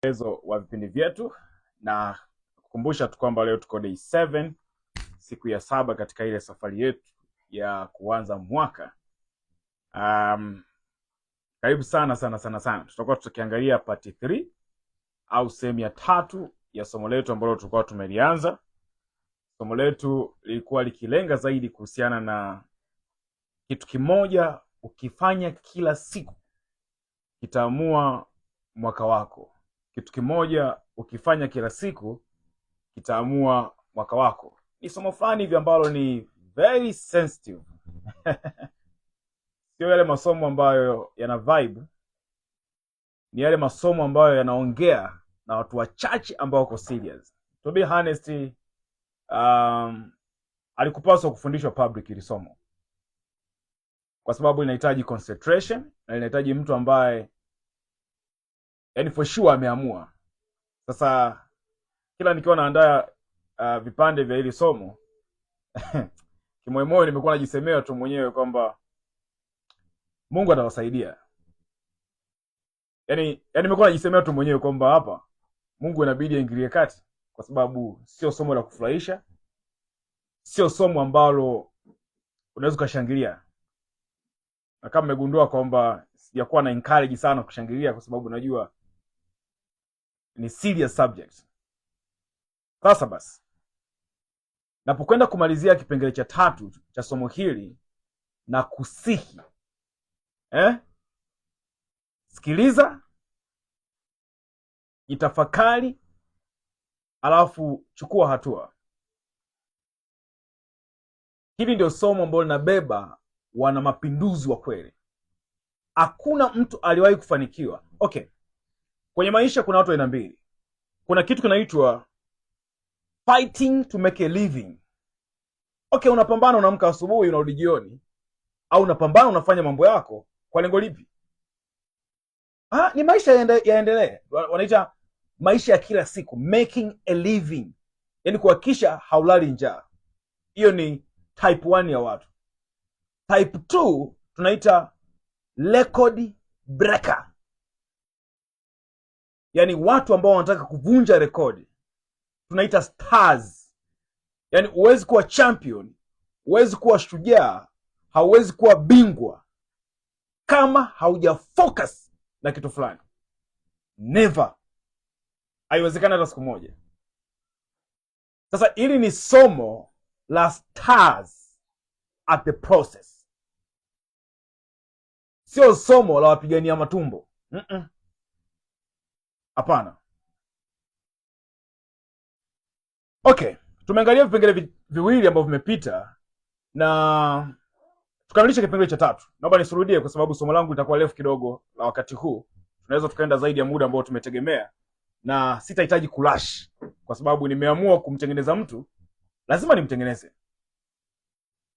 Mchezo wa vipindi vyetu na kukumbusha tu kwamba leo tuko day 7, siku ya 7 katika ile safari yetu ya kuanza mwaka. Karibu sana. Tutakuwa tukiangalia part 3 au sehemu ya 3 ya somo letu ambalo tulikuwa tumelianza. Somo letu lilikuwa likilenga zaidi kuhusiana na kitu kimoja ukifanya kila siku kitaamua mwaka wako. Kitu kimoja ukifanya kila siku kitaamua mwaka wako. Ni somo fulani hivi ambalo ni very sensitive. Sio yale masomo ambayo yana vibe, ni yale masomo ambayo yanaongea na watu wachache ambao wako serious. To be honest, alikupaswa kufundishwa public ili somo, kwa sababu linahitaji concentration na linahitaji mtu ambaye yani for sure ameamua. Sasa kila nikiwa naandaa vipande vya hili somo kimoyomoyo nimekuwa najisemea tu mwenyewe kwamba Mungu atawasaidia. Yani nimekuwa najisemea tu mwenyewe kwamba hapa Mungu inabidi aingilie kati, kwa sababu sio somo la kufurahisha, sio somo ambalo unaweza kushangilia. Na kama mmegundua kwamba sijakuwa na encourage sana kushangilia, kwa sababu najua ni serious subject. Sasa basi, napokwenda kumalizia kipengele cha 3 cha somo hili na kusihi, sikiliza, itafakari, alafu chukua hatua. Hili ndio somo ambalo linabeba wana mapinduzi wa kweli. Hakuna mtu aliwahi kufanikiwa. Okay, kwenye maisha kuna watu aina mbili. Kuna kitu kinaitwa fighting to make a living. Okay, unapambana, unaamka asubuhi unarudi jioni, au unapambana unafanya mambo yako kwa lengo lipi? Ni maisha yaendelee. Wanaita maisha ya kila siku, making a living, yaani kuhakikisha haulali njaa. Hiyo ni type 1 ya watu. Type 2 tunaita record breaker, yaani watu ambao wanataka kuvunja rekodi. Tunaita stars. Yaani huwezi kuwa champion, huwezi kuwa shujaa, hauwezi kuwa bingwa kama hauja focus na kitu fulani. Never. Haiwezekani hata siku moja. Sasa hili ni somo la stars at the process, sio somo la wapigania matumbo. Hapana. Okay, tumeangalia vipengele viwili ambavyo vimepita na tukamilisha kipengele cha 3. Naomba nisirudie kwa sababu somo langu litakuwa refu kidogo la wakati huu. Tunaweza tukaenda zaidi ya muda ambao tumetegemea, na sitahitaji kulash kwa sababu nimeamua kumtengeneza mtu, lazima nimtengeneze.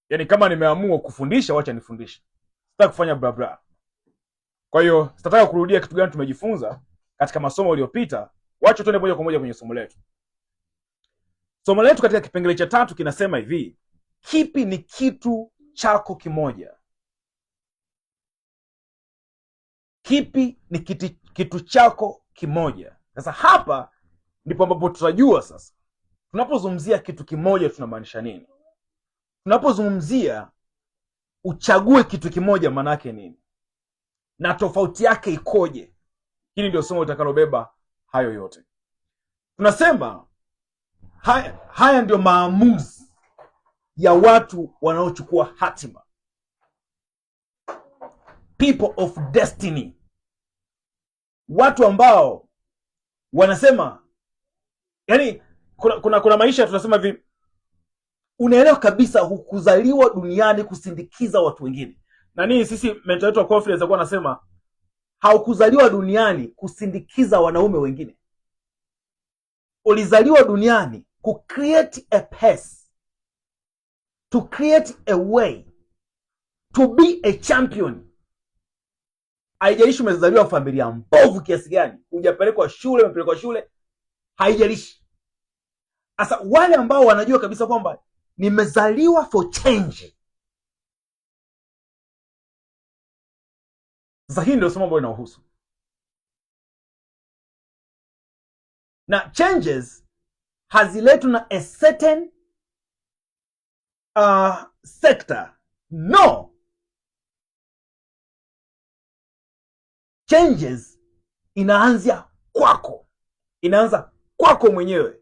Yaani kama nimeamua kufundisha, wacha nifundishe. Sitaki kufanya bla bla. Kwa hiyo sitataka kurudia kitu gani tumejifunza katika masomo yaliyopita. Wacha tuende moja kwa moja kwenye somo letu. Somo letu katika kipengele cha 3 kinasema hivi: kipi ni kitu chako kimoja? Kipi ni kitu chako kimoja? Sasa hapa ndipo ambapo tutajua sasa tunapozungumzia kitu kimoja tunamaanisha nini. Tunapozungumzia uchague kitu kimoja maana yake nini, na tofauti yake ikoje? Hili ndio somo litakalobeba hayo yote. Tunasema haya ndio maamuzi ya watu wanaochukua hatima, people of destiny. Watu ambao wanasema, yani kuna maisha tunasema hivi, unaelewa kabisa hukuzaliwa duniani kusindikiza watu wengine. Na nini sisi mentor wetu wa confidence alikuwa anasema haukuzaliwa duniani kusindikiza wanaume wengine. Ulizaliwa duniani ku create a pace, to create a way, to be a champion. Haijalishi umezaliwa familia mbovu kiasi gani, hujapelekwa shule, umepelekwa shule, haijalishi. Sasa wale ambao wanajua kabisa kwamba nimezaliwa for change, sasa hii ndio somo ambalo linahusu. na changes haziletwi na a certain sector. No, changes inaanza kwako mwenyewe.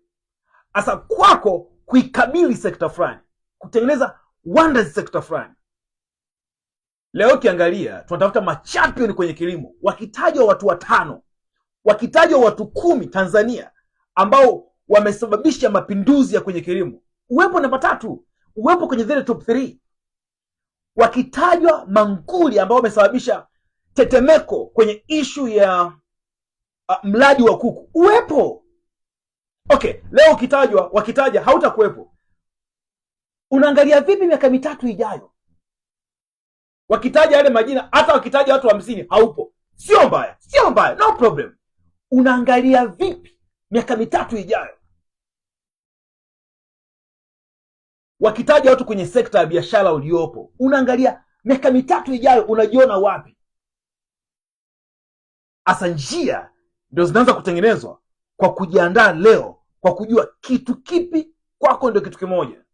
Asa kwako kuikabili sekta fulani, kutengeneza wonders sekta fulani. Leo ukiangalia tunatafuta machampion kwenye kilimo, wakitajwa watu 5, wakitajwa watu 10 Tanzania ambao wamesababisha mapinduzi ya kwenye kilimo, uwepo namba 3, uwepo kwenye zile top 3. Wakitajwa manguli ambao wamesababisha tetemeko kwenye ishu ya mradi wa kuku, uwepo. Okay, leo wakitaja hautakuwepo. Unaangalia vipi miaka 3 ijayo? Wakitaja yale majina, hata wakitaja watu 50 haupo. Sio mbaya, no problem. Unaangalia vipi miaka 3 ijayo? Wakitaja watu kwenye sekta ya biashara uliopo, unaangalia miaka 3 ijayo, unajiona wapi? Asa njia ndio zinaanza kutengenezwa kwa kujiandaa leo, kwa kujua kitu kipi kwako ndio kitu kimoja.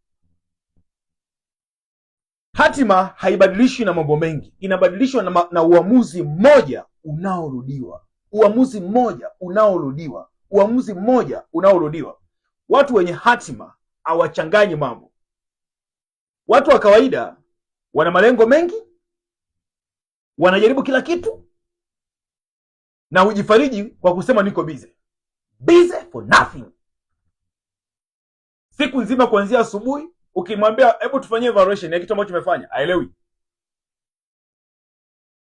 Hatima haibadilishwi na mambo mengi, inabadilishwa na uamuzi mmoja unaorudiwa. Uamuzi mmoja unaorudiwa. Watu wenye hatima hawachanganyi mambo. Watu wa kawaida wana malengo mengi, wanajaribu kila kitu na hujifariji kwa kusema niko busy for nothing. Siku nzima kuanzia asubuhi, ukimwambia hebu tufanyie evaluation ya kitu ambacho umefanya,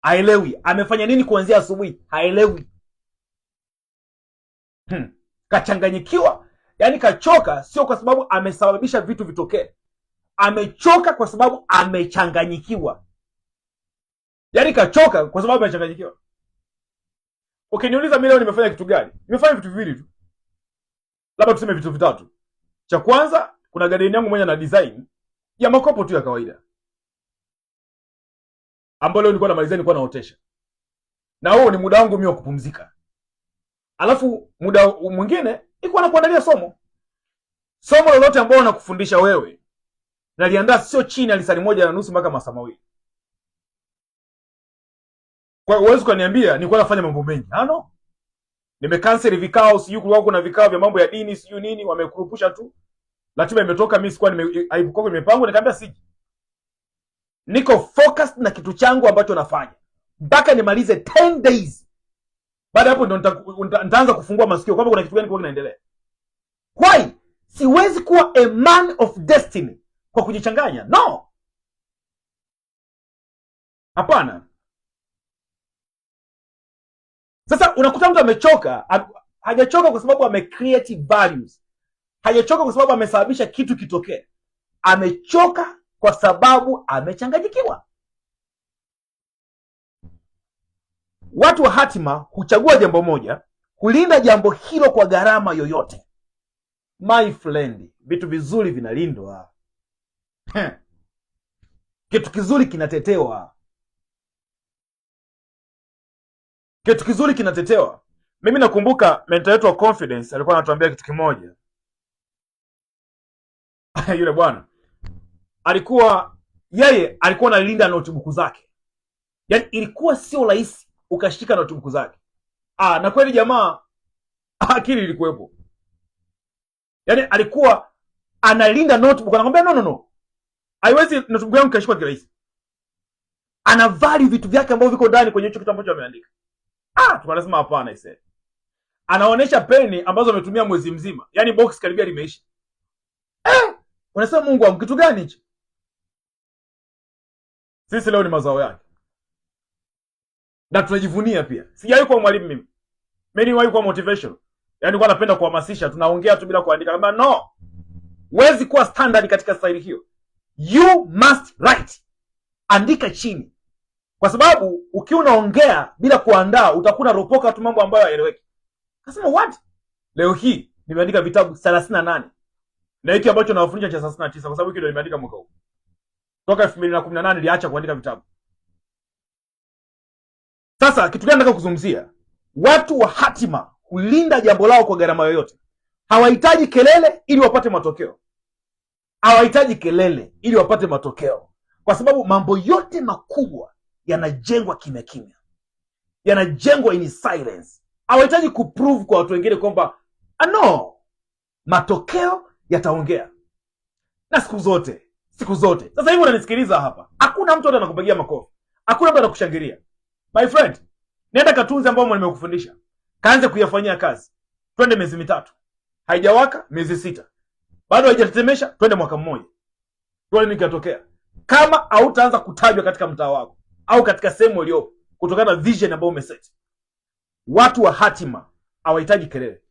haelewi. Amefanya nini kuanzia asubuhi? Haelewi. Kachanganyikiwa. Yani kachoka, sio kwa sababu amesababisha vitu vitokee. Amechoka kwa sababu amechanganyikiwa. Yani kachoka kwa sababu amechanganyikiwa. Ukiniuliza mimi leo nimefanya kitu gani? Nimefanya vitu viwili tu. Labda tuseme vitu vitatu. Cha kwanza, kuna garden yangu moja na design ya makopo tu ya kawaida, ambapo leo nilikuwa namalizia, nilikuwa naotesha. Na huo ni muda wangu mimi wa kupumzika. Alafu muda mwingine nilikuwa nakuandalia somo lolote ambalo nakufundisha wewe. Naliandaa sio chini ya lisali 1.5 mpaka masaa 2. Kwa hiyo uwezo kuniambia nilikuwa nafanya mambo mengi. No. Nimecancel vikao, sijui kulikuwa kuna vikao vya mambo ya dini, sijui nini, wamekurupusha tu. Ratiba imetoka, mimi sikuwa haikuwa nimepangwa, nikamwambia siji. Niko focused na kitu changu ambacho nafanya mpaka nimalize 10 days. Baada hapo ndo nitaanza kufungua masikio kwamba kuna kitu gani kwa kinaendelea. Why? Siwezi kuwa a man of destiny kwa kujichanganya. No. Hapana. Sasa unakuta mtu amechoka, hajachoka kwa sababu amecreate values. Hajachoka kwa sababu amesababisha kitu kitokee. Amechoka kwa sababu amechanganyikiwa. Watu wa hatima huchagua jambo moja, kulinda jambo hilo kwa gharama yoyote. My friend, vitu vizuri vinalindwa. Kitu kizuri kinatetewa. Mimi nakumbuka mentor wetu wa confidence alikuwa anatuambia kitu kimoja. Yule bwana alikuwa analinda notebook zake. Yaani ilikuwa sio rahisi ukashika notebook zake. Na kweli jamaa akili ilikuwepo. Yaani alikuwa analinda notebook, anakuambia no. Haiwezi notebook yangu kashikwa kirahisi. Ana value vitu vyake ambavyo viko ndani kwenye hicho kitu ambacho ameandika. Tunasema hapana ise. Anaonesha peni ambazo ametumia mwezi mzima. Yaani box karibia limeisha. Unasema Mungu wangu, kitu gani hicho? Sisi leo ni mazao yake. Na tunajivunia pia. Sijawahi kuwa mwalimu mimi. Mimi niwahi kuwa motivation. Yaani kwa napenda kuhamasisha, tunaongea tu bila kuandika. Kama no. Huwezi kuwa standard katika staili hiyo. You must write. Andika chini. Kwa sababu ukiwa unaongea bila kuandaa utakuwa ropoka tu mambo ambayo hayaeleweki. Nasema what? Leo hii nimeandika vitabu 38. Na hiki ambacho nawafundisha cha 39 kwa sababu hiki ndio nimeandika mwaka huu. Toka 2018 niliacha kuandika vitabu. Sasa kitu gani nataka kuzungumzia? Watu wa hatima kulinda jambo lao kwa gharama yoyote. Hawahitaji kelele ili wapate matokeo, hawahitaji kelele ili wapate matokeo, kwa sababu mambo yote makubwa yanajengwa kimya kimya, yanajengwa in silence. Hawahitaji kuprove kwa watu wengine kwamba no, matokeo yataongea. Na siku zote sasa hivi unanisikiliza hapa, hakuna mtu anakupigia makofi, hakuna mtu anakushangilia. My friend, nenda katunze ambao nimekufundisha, kaanze kuyafanyia kazi. Twende miezi 3, haijawaka miezi 6, bado haijatetemesha, twende mwaka mmoja, tuone nini kinatokea. Kama hautaanza kutajwa katika mtaa wako au katika sehemu uliopo kutokana na vision ambayo umeset. Watu wa hatima hawahitaji kelele.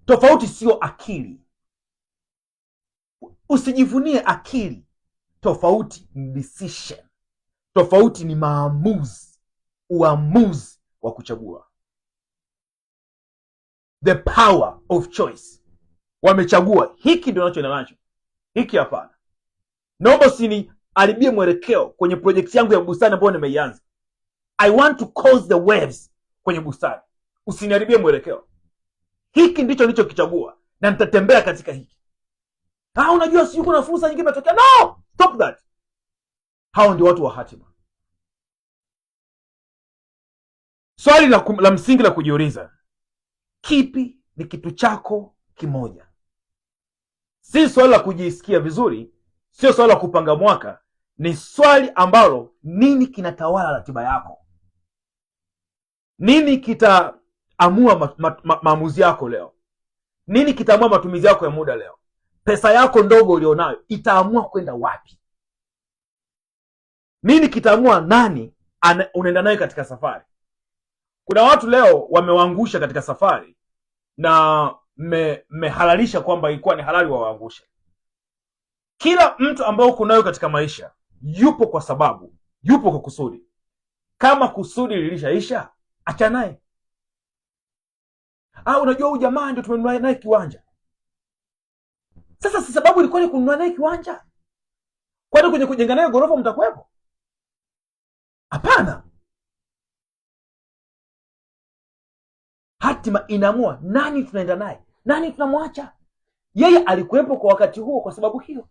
Tofauti sio akili, usijivunie akili. Tofauti ni decision, tofauti ni maamuzi, uamuzi wa kuchagua. The power of choice. Wamechagua hiki ndio nacho nacho, hiki hapana. Naomba usiniharibie mwelekeo kwenye project yangu ya bustani ambayo nimeianza. I want to cause the waves kwenye bustani. Usiniharibie mwelekeo. Hiki ndicho nilichokichagua na nitatembea katika hiki. Unajua sio kuna fursa nyingine imetokea. No, stop that. Hao ndio watu wa hatima. Swali la msingi la kujiuliza, kipi ni kitu chako kimoja? Si swali la kujisikia vizuri, sio swali la kupanga mwaka, ni swali ambalo nini kinatawala ratiba yako? Nini kitaamua maamuzi yako leo? Nini kitaamua matumizi yako ya muda leo? Pesa yako ndogo ulionayo itaamua kwenda wapi? Nini kitaamua nani unaenda naye katika safari? Kuna watu leo wamewaangusha katika safari na mmehalalisha kwamba ilikuwa ni halali wawaangushe. Kila mtu ambaye uko nayo katika maisha yupo kwa sababu, yupo kwa kusudi. Kama kusudi lilishaisha, acha naye. Unajua huyu jamaa ndio tumenunua naye kiwanja. Sasa si sababu ilikuwa ni kununua naye kiwanja? Kwani kwenye kujenga naye gorofa mtakuwepo? Hapana. Hatima inaamua nani tunaenda naye, nani tunamwacha. Yeye alikuwepo kwa wakati huo kwa sababu hiyo.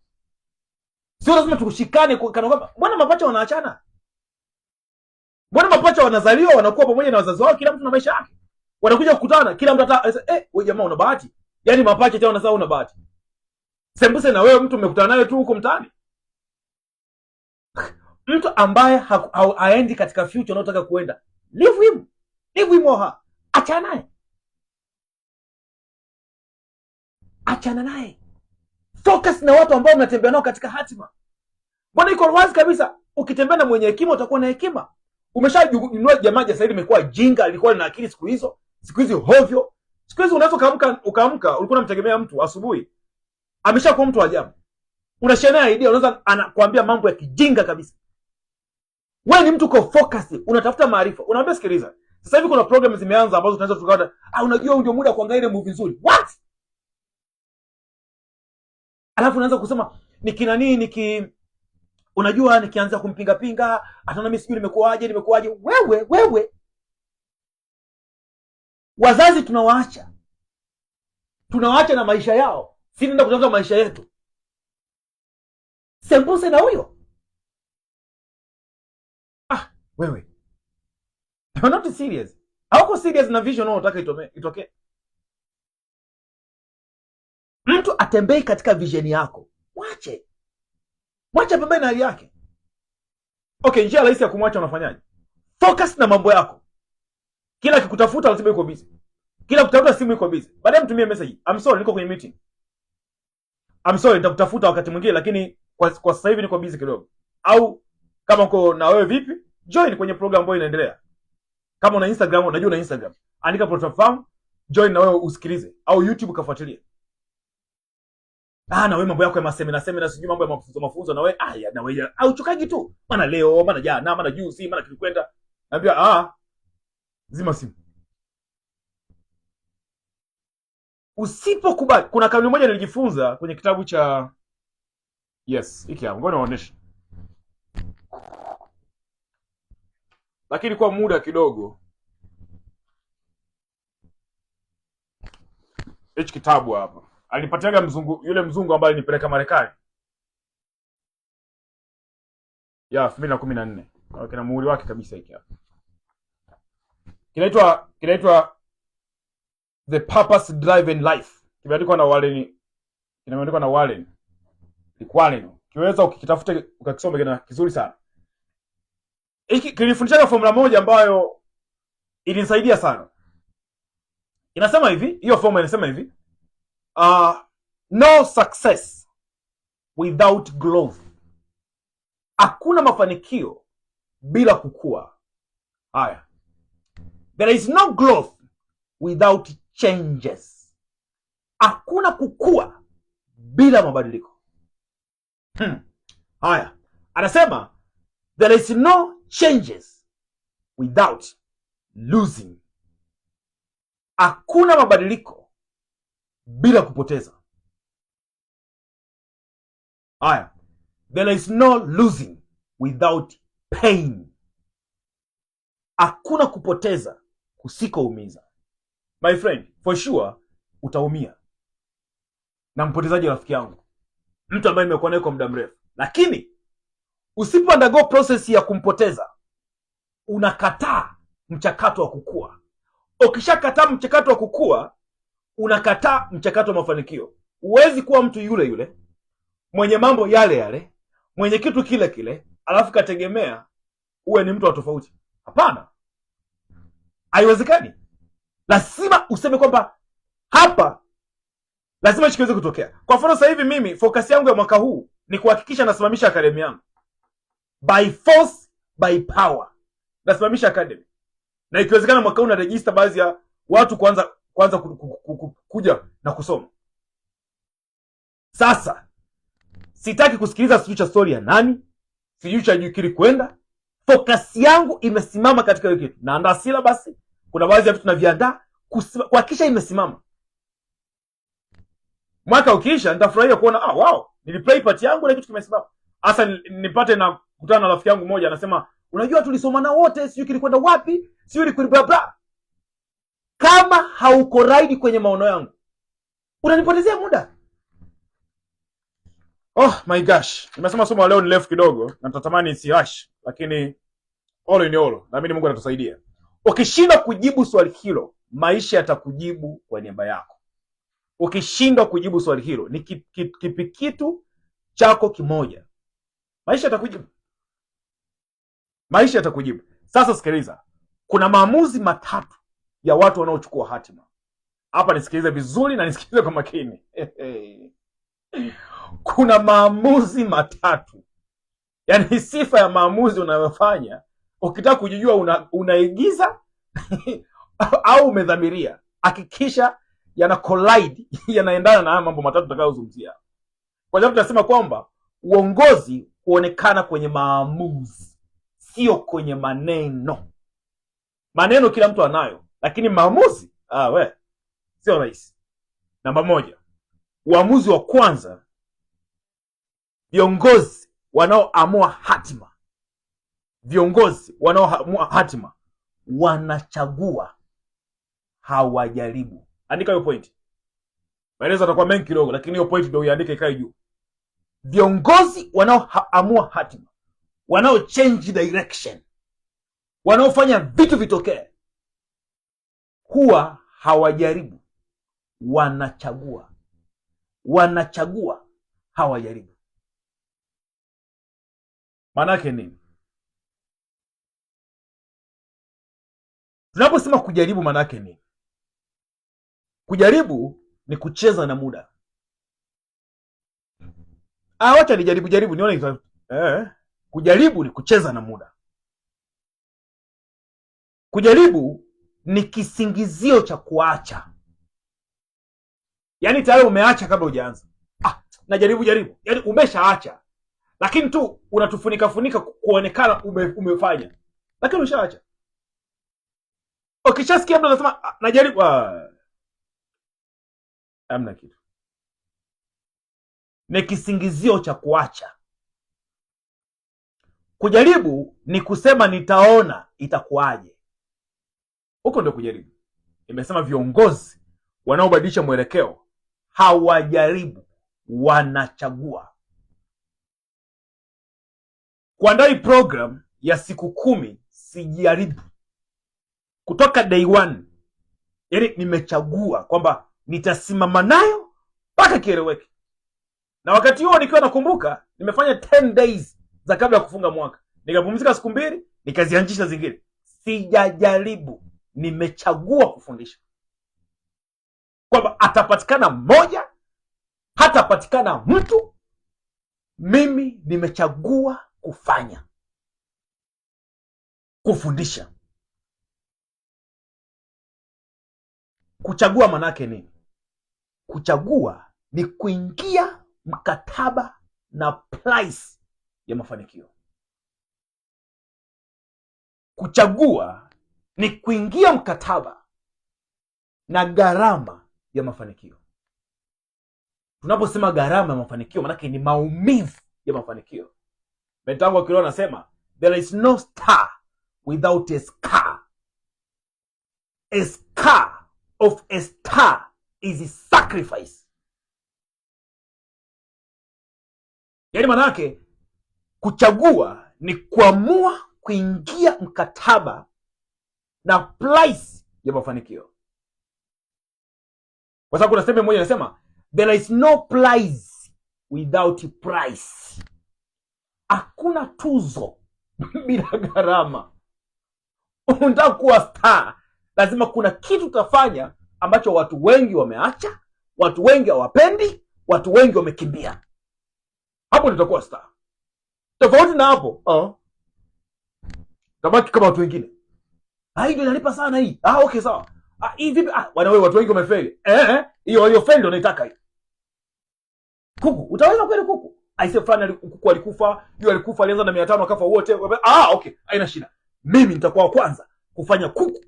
Sio lazima tukushikane kana kwamba mbona mapacha wanaachana? Mbona mapacha wanazaliwa wanakuwa pamoja na wazazi wao, kila mtu na maisha yake. Wanakuja kukutana, kila mtu wewe jamaa una bahati. Yaani mapacha tena wanasema una bahati. Sembuse na wewe mtu umekutana naye tu huko mtaani. Mtu ambaye haendi katika future unayotaka kuenda, leave him or her. Achana naye. Achana naye. Focus na watu ambao mnatembea nao katika hatima. Mbona iko wazi kabisa, ukitembea na mwenye hekima utakuwa na hekima. Umeshajua jamaa sasa hivi imekuwa jinga, alikuwa na akili siku hizo. Siku hizi hovyo. Siku hizi unaweza ukaamka ulikuwa unamtegemea mtu asubuhi, ameshakuwa mtu ajabu. Unashare idea, unaweza anakuambia mambo ya kijinga kabisa. Wewe ni mtu uko focus, unatafuta maarifa. Unaambia sikiliza, sasa hivi kuna program zimeanza ambazo tunaweza tukaona, unajua ndio muda kuangalia ile movie nzuri. What? Alafu unaanza kusema nikina nini unajua nikianza kumpinga pinga, ataona mimi sijui nimekuaje. Wewe. Wazazi tunawaacha na maisha yao. Si nenda kutafuta maisha yetu. Sembuse na huyo. Wewe. You're not serious. Hauko serious na vision unataka itokee. Mtu atembei katika vision yako. Mwache pembeni na hali yake. Okay, njia rahisi ya kumwacha unafanyaje? Focus na mambo yako. Kila kikutafuta lazima yuko busy. Kila kutafuta simu yuko busy. Baadaye mtumie message. I'm sorry niko kwenye meeting. I'm sorry nitakutafuta wakati mwingine lakini kwa sasa hivi niko busy kidogo. Au kama uko na wewe vipi? Join kwenye program ambayo inaendelea. Kama una Instagram, unajua una Instagram, andika platform, join na wewe usikilize, au YouTube kafuatilia. Na wewe mambo yako ya masemina sijui mambo ya mafunzo na wewe na wewe uchukaji tu. Maana leo, maana jana, maana juzi, maana kilikwenda. Naambia zima simu. Usipokubali, kuna kanuni moja nilijifunza kwenye kitabu cha hiki hapo, ngoja niwaoneshe. Lakini kwa muda kidogo hichi kitabu hapa. Alipatiaga yule mzungu ambaye alinipeleka Marekani. Ya 2014. Kina muhuri wake kabisa hiki hapa. Kinaitwa The Purpose Driven Life. Kimeandikwa na Warren. Kiweza ukikitafuta ukakisoma kina kizuri sana. Hiki kilifundisha formula moja ambayo ilinisaidia sana. Inasema hivi, hiyo formula inasema hivi, no success without growth. Hakuna mafanikio bila kukua. Haya. There is no growth without changes. Hakuna kukua bila mabadiliko. Haya. Anasema there is no changes without losing. Hakuna mabadiliko bila kupoteza. Haya. There is no losing without pain. Hakuna kupoteza kusikoumiza. My friend, for sure utaumia. Na mpotezaji rafiki yangu, mtu ambaye nimekuwa naye kwa muda mrefu, lakini usipo undergo process ya kumpoteza, unakataa mchakato wa kukua. Ukishakataa mchakato wa kukua, unakataa mchakato wa mafanikio. Huwezi kuwa mtu yule yule, mwenye mambo yale yale, mwenye kitu kile kile, alafu kategemea uwe ni mtu wa tofauti. Hapana. Haiwezekani. Lazima useme kwamba hapa lazima hicho kiweze kutokea. Kwa mfano sasa hivi mimi focus yangu ya mwaka huu ni kuhakikisha nasimamisha academy yangu. By force, by power. Nasimamisha academy. Na ikiwezekana mwaka huu na register baadhi ya watu kwanza kuja na kusoma. Sasa sitaki kusikiliza future story ya nani, sijui cha jukiri kwenda. Focus yangu imesimama katika hiyo kitu. Naandaa syllabus, kuna baadhi ya vitu naviandaa kuhakikisha imesimama. Mwaka ukiisha nitafurahia kuona wow, niliplay part yangu na kitu kimesimama. Hasa nipate na kukutana na rafiki yangu mmoja anasema, unajua tulisoma na wote, sijui kilikwenda wapi, sijui bla bla. Kama hauko right kwenye maono yangu, unanipotezea muda. Oh my gosh. Nimesema somo leo ni refu kidogo na nitatamani isihash, lakini all in all naamini Mungu atatusaidia. Ukishindwa kujibu swali hilo, maisha yatakujibu kwa niaba yako. Ukishindwa kujibu swali hilo, ni kipi kitu chako kimoja, maisha yatakujibu. Maisha yatakujibu. Sasa sikiliza. Kuna maamuzi matatu ya watu wanaochukua hatima. Hapa nisikilize vizuri na nisikilize kwa makini. Kuna maamuzi matatu. Yaani sifa ya maamuzi unayofanya, ukitaka kujijua unaigiza au umedhamiria. Hakikisha yana collide, yanaendana na mambo matatu tutakayozungumzia. Kwa sababu tunasema kwamba uongozi huonekana kwenye maamuzi, sio kwenye maneno. Maneno kila mtu anayo, lakini maamuzi sio rahisi. Namba moja, uamuzi wa kwanza, viongozi wanaoamua hatima. Viongozi wanaoamua hatima wanachagua, hawajaribu. Andika hiyo point. Maelezo yatakuwa mengi kidogo, lakini hiyo point ndio uiandike ikae juu. Viongozi wanaoamua hatima, wanao change direction, wanaofanya vitu vitokee, huwa hawajaribu, wanachagua. Wanachagua, hawajaribu. Maana yake nini? Tunaposema kujaribu, maana yake nini? Kujaribu ni kucheza na muda. Wacha nijaribu nione. Kujaribu ni kucheza na muda. Kujaribu ni kisingizio cha kuacha. Yaani tayari umeacha kabla hujaanza. Najaribu. Yaani umeshaacha. Lakini tu unatufunika kuonekana umefanya. Lakini umeshaacha. Ukishasikia mtu anasema najaribu, hamna kitu. Ni kisingizio cha kuacha. Kujaribu ni kusema nitaona itakuwaje. Huko ndio kujaribu. Imesema viongozi wanaobadilisha mwelekeo hawajaribu, wanachagua. Kuandaa hii program ya siku 10 sijaribu. Kutoka day 1, yaani nimechagua kwamba nitasimama nayo mpaka kieleweke. Na wakati huo nikiwa nakumbuka nimefanya 10 days za kabla ya kufunga mwaka. Nikapumzika siku 2, nikazianzisha zingine. Sijajaribu, nimechagua kufundisha. Kwamba atapatikana mmoja, hatapatikana mtu, mimi nimechagua kufanya, kufundisha. Kuchagua manake nini? Kuchagua ni kuingia mkataba na price ya mafanikio. Kuchagua ni kuingia mkataba na gharama ya mafanikio. Tunaposema gharama ya mafanikio, manake ni maumivu ya mafanikio. Bentangu wa Kiroho anasema there is no star without a scar. A scar of a star is sacrifice. Yaani manake kuchagua ni kuamua kuingia mkataba na price ya mafanikio. Kwa sababu kuna sehemu moja inasema there is no prize without price. Hakuna tuzo bila gharama. Unataka kuwa star, lazima kuna kitu utafanya ambacho watu wengi wameacha, watu wengi hawapendi, watu wengi wamekimbia. Hapo nitakuwa star. Tofauti na hapo, tabaki kama watu wengine. Hii ndio inalipa sana hii. Okay sawa. Hii vipi? Bwana wewe, watu wengi wamefeli. Hiyo waliofeli ndio naitaka hii. Kuku, utaweza kweli kuku? Aise fulani kuku alikufa, yule alikufa alianza na 500 akafa wote. Okay, haina shida. Mimi nitakuwa wa kwanza kufanya kuku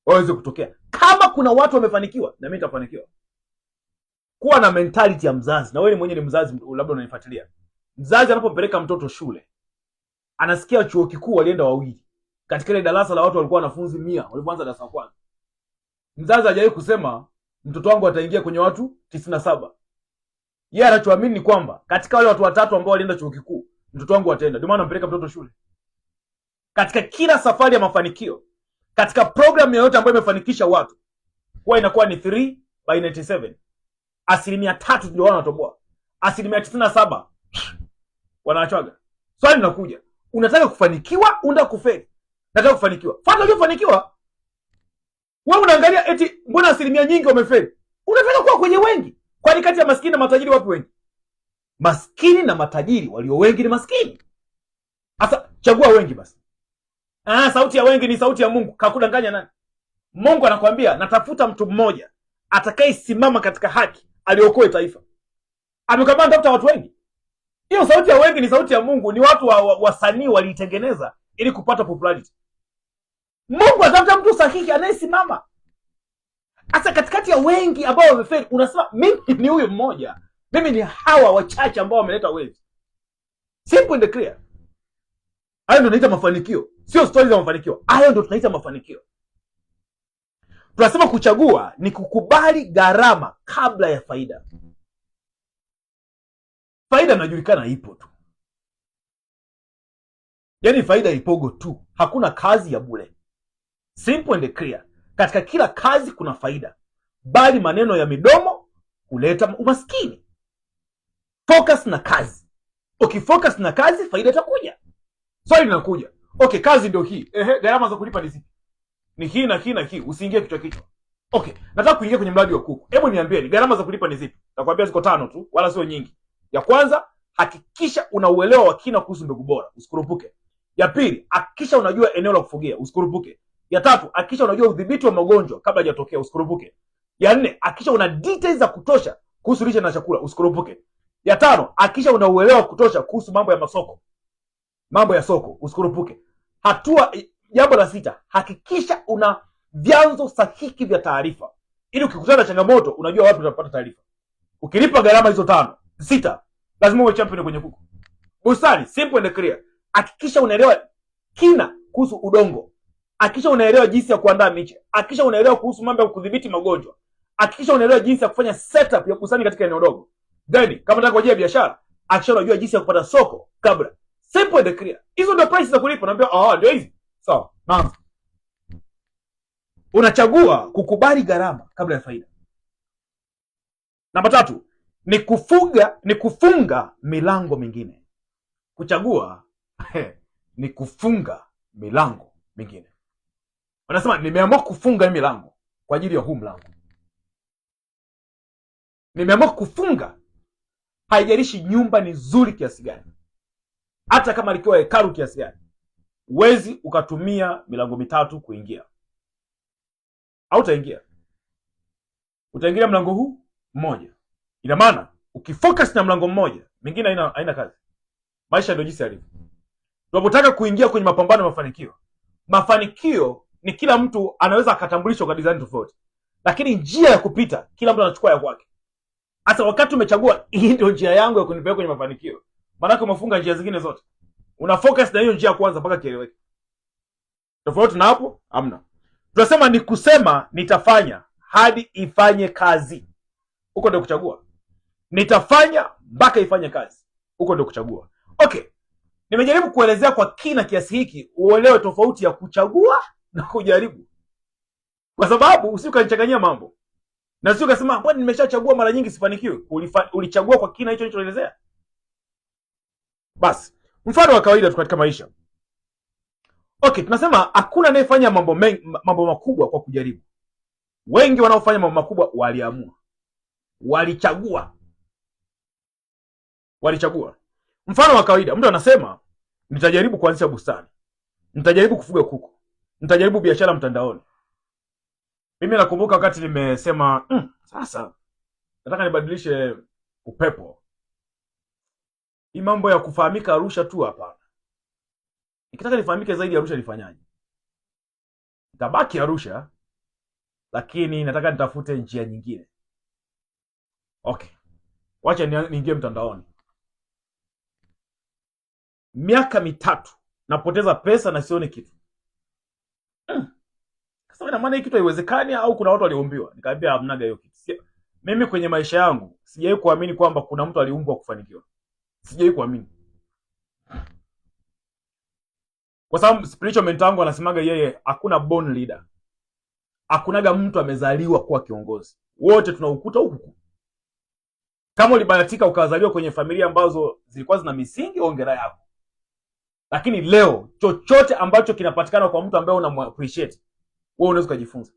waweze kutokea. Kama kuna watu wamefanikiwa, na mimi nitafanikiwa. Kuwa na mentality ya mzazi. Na wewe mwenyewe ni mzazi, labda unanifuatilia. Mzazi anapompeleka mtoto shule, anasikia chuo kikuu walienda wawili. Katika ile darasa la watu walikuwa wanafunzi 100, walipoanza darasa la kwanza. Mzazi hajawahi kusema mtoto wangu ataingia kwenye watu 97. Yeye anachoamini ni kwamba katika wale watu 3 ambao walienda chuo kikuu, mtoto wangu ataenda. Ndio maana anampeleka mtoto shule. Katika kila safari ya mafanikio, katika program yoyote ambayo imefanikisha watu, huwa inakuwa ni 3/97. 3% ndio wanatoboa. 97 wanaachwaga. Swali linakuja, unataka kufanikiwa, unataka kufeli? Nataka kufanikiwa. Fanya kufanikiwa. Wewe unaangalia eti mbona 1% nyingi wamefeli? Unataka kuwa kwenye wengi. Kwani kati ya maskini na matajiri wapi wengi? Maskini na matajiri walio wengi ni maskini. Sasa chagua wengi basi. Sauti ya wengi ni sauti ya Mungu. Kakudanganya nani? Mungu anakuambia natafuta mtu mmoja atakayesimama katika haki, aliokoe taifa. Amekwambia natafuta watu wengi. Hiyo sauti ya wengi ni sauti ya Mungu, ni watu wasanii waliitengeneza ili kupata popularity. Mungu anatafuta mtu sahihi anayesimama. Sasa katikati ya wengi ambao wamefeli, unasema mimi ni huyo mmoja. Mimi ni hawa wachache ambao wameleta wengi. Simple and clear. Hayo ndio tunaita mafanikio. Sio stories za mafanikio. Hayo ndio tunaita mafanikio. Tunasema kuchagua ni kukubali gharama kabla ya faida. Faida inajulikana ipo tu. Yaani faida ipogo tu. Hakuna kazi ya bure. Simple and clear. Katika kila kazi kuna faida. Bali maneno ya midomo huleta umaskini. Focus na kazi. Ukifocus na kazi, faida itakuja. Swali linakuja. Okay, kazi ndio hii. Gharama za kulipa ni zipi? Ni hii na hii na hii. Usiingie kichwa kichwa. Okay, nataka kuingia kwenye mradi wa kuku. Hebu niambie, gharama za kulipa ni zipi? Nakwambia ziko 5 tu, wala sio nyingi. Ya kwanza, hakikisha una uelewa wa kina kuhusu mbegu bora, usikurupuke. Ya pili, hakikisha unajua eneo la kufugia, usikurupuke. Ya tatu, hakikisha unajua udhibiti wa magonjwa kabla hajatokea, usikurupuke. Ya 4, hakikisha una details za kutosha kuhusu lishe na chakula, usikurupuke. Ya 5, hakikisha una uelewa wa kutosha kuhusu mambo ya masoko. Mambo ya soko, usikurupuke. Jambo la 6, hakikisha una vyanzo sahihi vya taarifa. Ili ukikutana na changamoto, unajua wapi utapata taarifa. Ukilipa gharama hizo 6, lazima uwe champion kwenye kuku. Bustani, simple and clear. Hakikisha unaelewa kina kuhusu udongo. Hakikisha unaelewa jinsi ya kuandaa miche. Hakikisha unaelewa kuhusu mambo ya kudhibiti magonjwa. hakikisha unaelewa jinsi ya kufanya setup ya bustani katika eneo dogo. Then kama unataka kujia biashara, hakikisha unajua jinsi ya kupata soko kabla. Simple and clear. Hizo ndio price za kulipa. Naambia ndio hizi. Sawa. Naanza. Unachagua kukubali gharama kabla ya faida. Namba 3 ni kufunga milango mingine. Kuchagua ni kufunga milango mingine. Wanasema nimeamua kufunga hii milango kwa ajili ya huu mlango. Nimeamua kufunga, haijalishi nyumba ni nzuri kiasi gani. Hata kama likiwa hekalu kiasi gani, huwezi ukatumia milango mitatu kuingia. Au utaingia. Utaingia mlango huu mmoja. Ina maana ukifocus na mlango mmoja, mingine haina kazi. Maisha ndio jinsi yalivyo. Tunapotaka kuingia kwenye mapambano ya mafanikio. Mafanikio ni kila mtu anaweza akatambulishwa kwa design tofauti. Lakini njia ya kupita kila mtu anachukua ya kwake. Hata wakati umechagua hii ndio njia yangu ya kunipeleka kwenye mafanikio, maana umefunga njia zingine zote. Una focus na hiyo njia kwanza mpaka kieleweke. Tofauti na hapo hamna. Tunasema ni kusema nitafanya hadi ifanye kazi. Huko ndio kuchagua. Nitafanya mpaka ifanye kazi. Huko ndio kuchagua. Okay. Nimejaribu kuelezea kwa kina kiasi hiki uelewe tofauti ya kuchagua na kujaribu. Kwa sababu usikanichanganyia mambo. Na sio ukasema bwana nimeshachagua mara nyingi sifanikiwi. Ulichagua kwa kina hicho nilichoelezea. Basi, mfano wa kawaida tu katika maisha. Okay, tunasema hakuna anayefanya mambo makubwa kwa kujaribu. Wengi wanaofanya mambo makubwa waliamua. Walichagua. Mfano wa kawaida, mtu anasema nitajaribu kuanzisha bustani. Nitajaribu kufuga kuku. Nitajaribu biashara mtandaoni. Mimi nakumbuka wakati nimesema sasa nataka nibadilishe upepo. Hii mambo ya kufahamika Arusha tu hapa. Nikitaka nifahamike zaidi Arusha nifanyaje? Nitabaki Arusha, lakini nataka nitafute njia nyingine. Okay. Wacha niingie mtandaoni. Miaka 3 napoteza pesa na sioni kitu. Sasa ina maana hii kitu haiwezekani au kuna watu waliumbiwa? Nikamwambia hamnaga hiyo kitu. Mimi kwenye maisha yangu sijawahi kuamini kwamba kuna mtu aliumbwa kufanikiwa. Sijawahi kuamini. Kwa sababu spiritual mentor wangu anasemaga yeye hakuna born leader. Hakunaga mtu amezaliwa kuwa kiongozi. Wote tunaukuta huku. Kama ulibahatika ukazaliwa kwenye familia ambazo zilikuwa zina misingi, hongera yako. Lakini leo chochote ambacho kinapatikana kwa mtu ambaye unamappreciate, wewe unaweza kujifunza.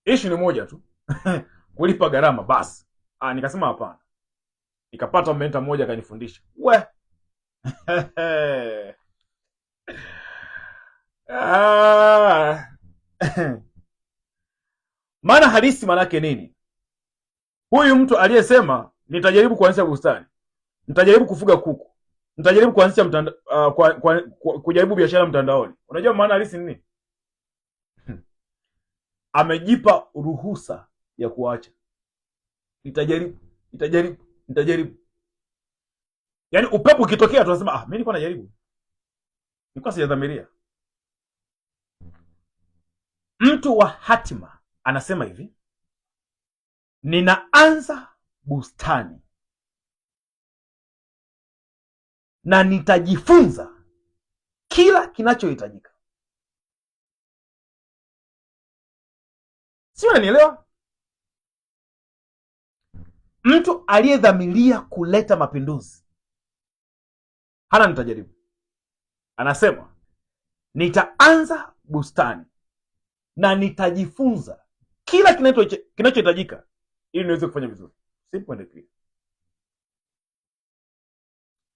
Issue ni moja tu. Kulipa gharama basi. Nikasema hapana. Nikapata mentor mmoja akanifundisha. Maana halisi manake nini? Huyu mtu aliyesema nitajaribu kuanzisha bustani, nitajaribu kufuga kuku, nitajaribu kuanzisha kujaribu biashara mtandaoni. Unajua maana halisi nini? Amejipa ruhusa ya kuacha. Nitajaribu. Yaani upepo ukitokea tunasema mimi nilikuwa najaribu. Nilikuwa sijadhamiria. Mtu wa hatima anasema hivi, ninaanza bustani na nitajifunza kila kinachohitajika. Sio, unanielewa? Mtu aliyedhamiria kuleta mapinduzi hana nitajaribu. Anasema nitaanza bustani na nitajifunza kila kinachohitajika ili niweze kufanya vizuri. Simple and clear.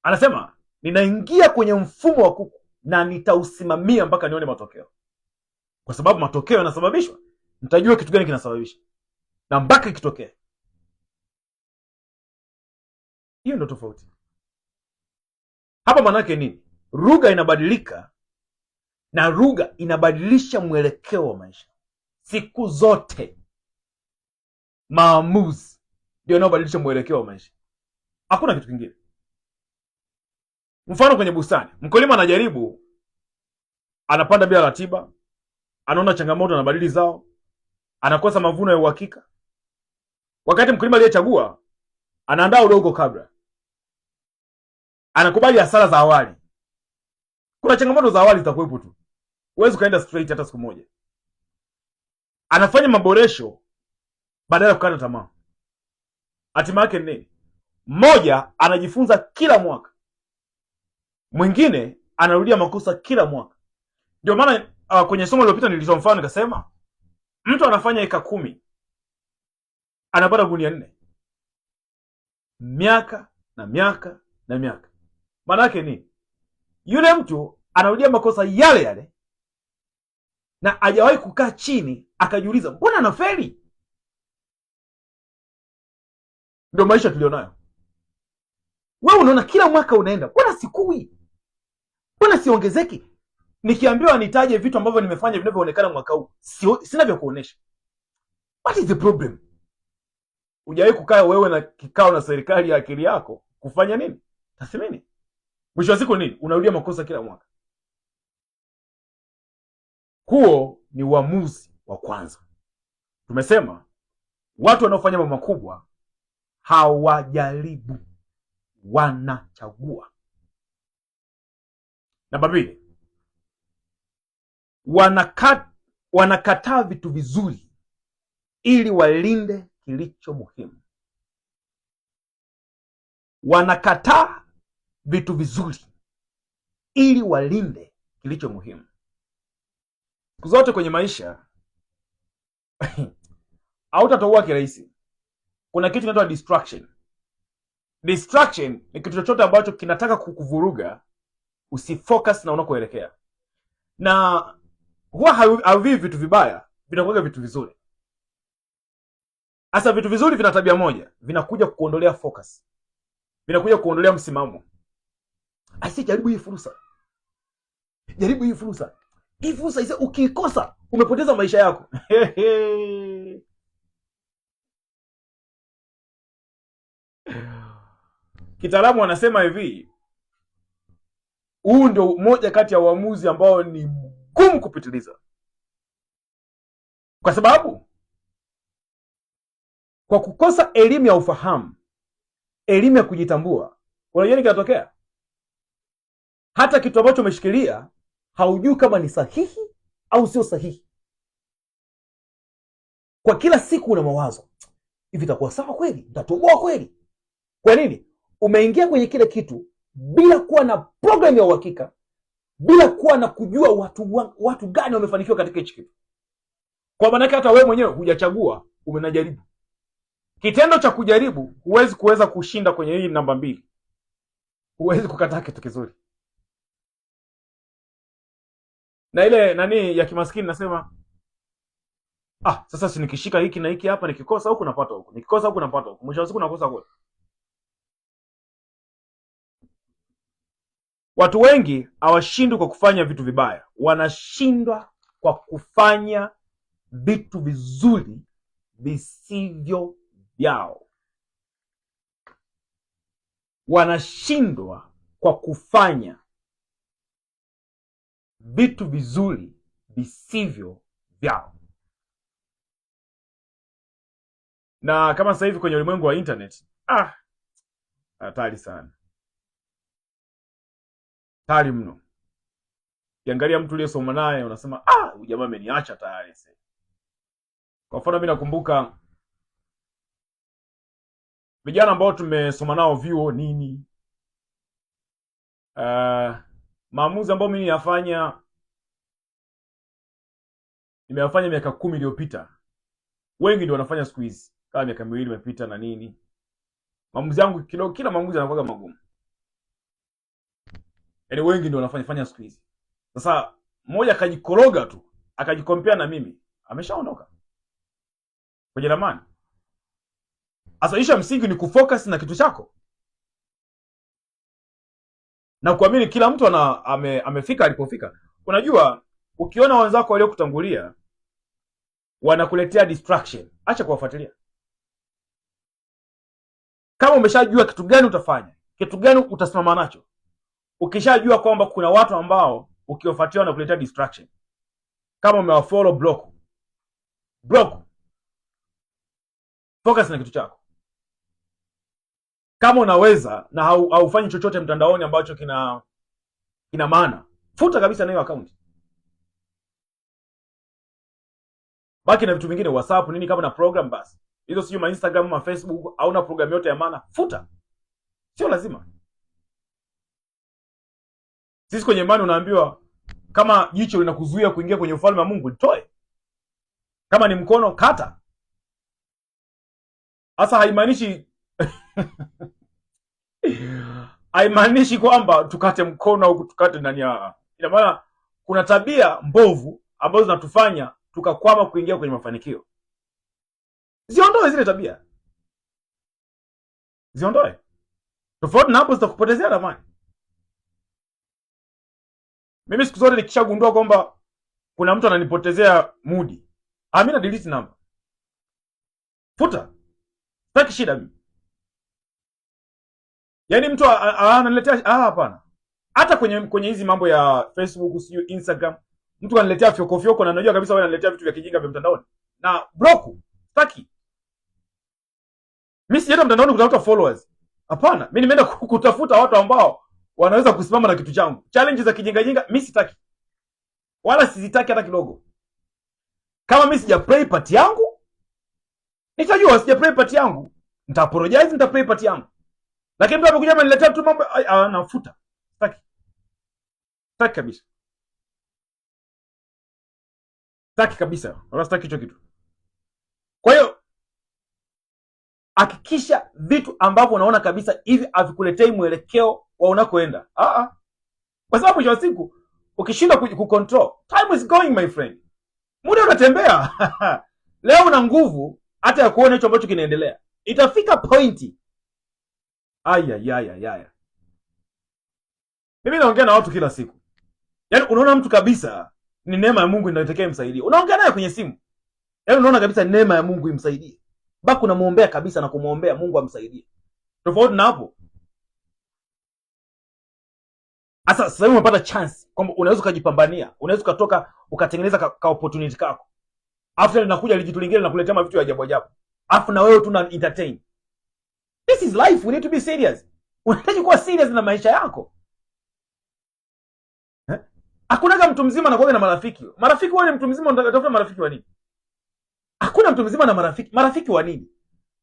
Anasema ninaingia kwenye mfumo wa kuku na nitausimamia mpaka nione matokeo. Kwa sababu matokeo yanasababishwa, nitajua kitu gani kinasababisha. Na mpaka kitokee. Hiyo ndio tofauti. Hapa manake nini? Lugha inabadilika na lugha inabadilisha mwelekeo wa maisha. Siku zote maamuzi ndio yanayobadilisha mwelekeo wa maisha. Hakuna kitu kingine. Mfano kwenye bustani, mkulima anajaribu, anapanda bila ratiba, anaona changamoto, anabadili zao, anakosa mavuno ya uhakika, Wakati mkulima aliyechagua anaandaa udongo kabla, anakubali hasara za awali. Kuna changamoto za awali zitakuwepo tu, huwezi ukaenda straight hata siku moja. Anafanya maboresho badala ya kukata tamaa. Hatima yake nini? Mmoja anajifunza kila mwaka, mwingine anarudia makosa kila mwaka. Ndio maana kwenye somo lililopita nilitoa mfano nikasema, mtu anafanya eka 10 anapata gunia 4, miaka na miaka na miaka. Maana yake nini? Yule mtu anarudia makosa yale yale na hajawahi kukaa chini akajiuliza mbona anafeli. Ndio maisha tulionayo. Wewe unaona kila mwaka unaenda, mbona sikui, mbona siongezeki? Nikiambiwa nitaje vitu ambavyo nimefanya vinavyoonekana mwaka huu, sina vya kuonesha. What is the problem? Hujawahi kukaa wewe na kikao na serikali ya akili yako kufanya nini? Tathmini. Mwisho wa siku nini? Unarudia makosa kila mwaka. Huo ni uamuzi wa kwanza. Tumesema watu wanaofanya mambo makubwa hawajaribu, wanachagua. Namba 2, wanakataa vitu vizuri ili walinde kilicho muhimu. Wanakataa vitu vizuri ili walinde kilicho muhimu. Siku zote kwenye maisha hautatoboa kirahisi. Kuna kitu kinaitwa distraction. Distraction ni kitu chochote ambacho kinataka kukuvuruga usifocus na unakoelekea. Na huwa havivi vitu vibaya, vinakuwa vitu vizuri. Hasa vitu vizuri vina tabia moja, vinakuja kukuondolea focus. Vinakuja kuondolea msimamo. Jaribu hii fursa. Jaribu hii fursa. Hii fursa isa ukiikosa umepoteza maisha yako. Kitaalamu wanasema hivi, huu ndio moja kati ya uamuzi ambao ni mgumu kupitiliza. Kwa sababu kwa kukosa elimu ya ufahamu, elimu ya kujitambua, unajua nini kinatokea? Hata kitu ambacho umeshikilia haujui kama ni sahihi au sio sahihi. Kwa kila siku una mawazo, hivi itakuwa sawa kweli? Nitatoboa kweli? Kwa nini? Umeingia kwenye kile kitu bila kuwa na program ya uhakika, bila kuwa na kujua watu gani wamefanikiwa katika hicho kitu. Kwa maana hata wewe mwenyewe hujachagua, umenajaribu. Kitendo cha kujaribu, huwezi kuweza kushinda kwenye hii namba 2. Huwezi kukataa kitu kizuri. Na ile nani ya kimaskini nasema, sasa si nikishika hiki na hiki hapa, nikikosa huku napata huku, nikikosa huku napata huku, mwisho wa siku nakosa kote. Watu wengi hawashindwi kwa kufanya vitu vibaya, wanashindwa kwa kufanya vitu vizuri visivyo vyao. Wanashindwa kwa kufanya vitu vizuri visivyo vyao. Na kama sasa hivi kwenye ulimwengu wa internet, hatari sana. Hatari mno. Ukiangalia mtu uliyesoma naye unasema, huyu jamaa ameniacha tayari sasa. Kwa mfano mimi nakumbuka vijana ambao tumesoma nao vyuo nini, maamuzi ambayo mimi nimeyafanya miaka 10 iliyopita, wengi ndio wanafanya siku hizi. Kama miaka 2 imepita na nini, maamuzi yangu kila maamuzi yanakuwa magumu. Yaani wengi ndio wanafanya siku hizi. Sasa mmoja akajikoroga tu, akajikompea na mimi, ameshaondoka kwenye ramani. Sasa isha msingi ni kufocus na kitu chako na kuamini kila mtu amefika alipofika. Unajua, ukiona wenzako waliokutangulia wanakuletea distraction, acha kuwafuatilia. Kama umeshajua kitu gani utafanya, kitu gani utasimama nacho, ukishajua kwamba kuna watu ambao ukiwafuatia wanakuletea distraction, kama umewafollow, block. Focus na kitu chako. Kama unaweza na haufanyi chochote mtandaoni ambacho kina maana, futa kabisa na hiyo account. Baki na vitu vingine, WhatsApp nini, kama na program basi. Hizo sio ma Instagram, ma Facebook, au na program yote ya maana, futa. Sio lazima. Sisi kwenye imani unaambiwa kama jicho linakuzuia kuingia kwenye ufalme wa Mungu, litoe. Kama ni mkono, kata. Sasa haimaanishi haimaanishi kwamba tukate mkono au tukate ndani ya. Ina maana kuna tabia mbovu ambazo zinatufanya tukakwama kuingia kwenye mafanikio. Ziondoe zile tabia. Ziondoe. Tofauti na hapo zitakupotezea ramani. Mimi siku zote nikishagundua kwamba kuna mtu ananipotezea mudi, amina delete number. Futa. Sitaki shida mimi. Yaani mtu ananiletea hapana. Hata kwenye hizi mambo ya Facebook, sio Instagram, mtu ananiletea fyoko na najua kabisa wewe unaniletea vitu vya kijinga vya mtandaoni. Na block. Sitaki. Mimi sijaenda mtandaoni kutafuta followers. Hapana, mimi nimeenda kutafuta watu ambao wanaweza kusimama na kitu changu. Challenge za kijinga mimi sitaki. Wala sizitaki hata kidogo. Kama mimi sija play part yangu, nitajua sija play part yangu. Nita apologize, nita play part yangu. Lakini mtu anakuja ananiletea tu mambo anafuta. Sitaki. Sitaki kabisa. Sitaki kabisa. Wala sitaki hicho kitu. Kwa hiyo hakikisha vitu ambavyo unaona kabisa hivi havikuletei mwelekeo wa unakoenda. Kwa sababu mwisho wa siku ukishinda kucontrol, time is going my friend. Muda unatembea. Leo una nguvu hata ya kuona hicho ambacho kinaendelea. Itafika pointi. Aya. Mimi naongea na watu kila siku. Yaani unaona mtu kabisa ni neema ya Mungu inayotokea imsaidie. Unaongea naye kwenye simu. Yaani unaona kabisa neema ya Mungu imsaidie. Baki unamuombea kabisa na kumuombea Mungu amsaidie. Tofauti na hapo. Sasa hivi umepata chance kwamba unaweza kujipambania, unaweza kutoka ukatengeneza ka opportunity kako. After linakuja lijitu lingine na kuletea vitu vya ajabu ajabu. Afu na wewe tu na entertain. This is life, we need to be serious. Unahitaji kuwa serious na maisha yako. Hakunaga mtu mzima anakuwa na marafiki. Marafiki wao ni mtu mzima unatafuta marafiki wa nini? Hakuna mtu mzima na marafiki. Marafiki wa nini?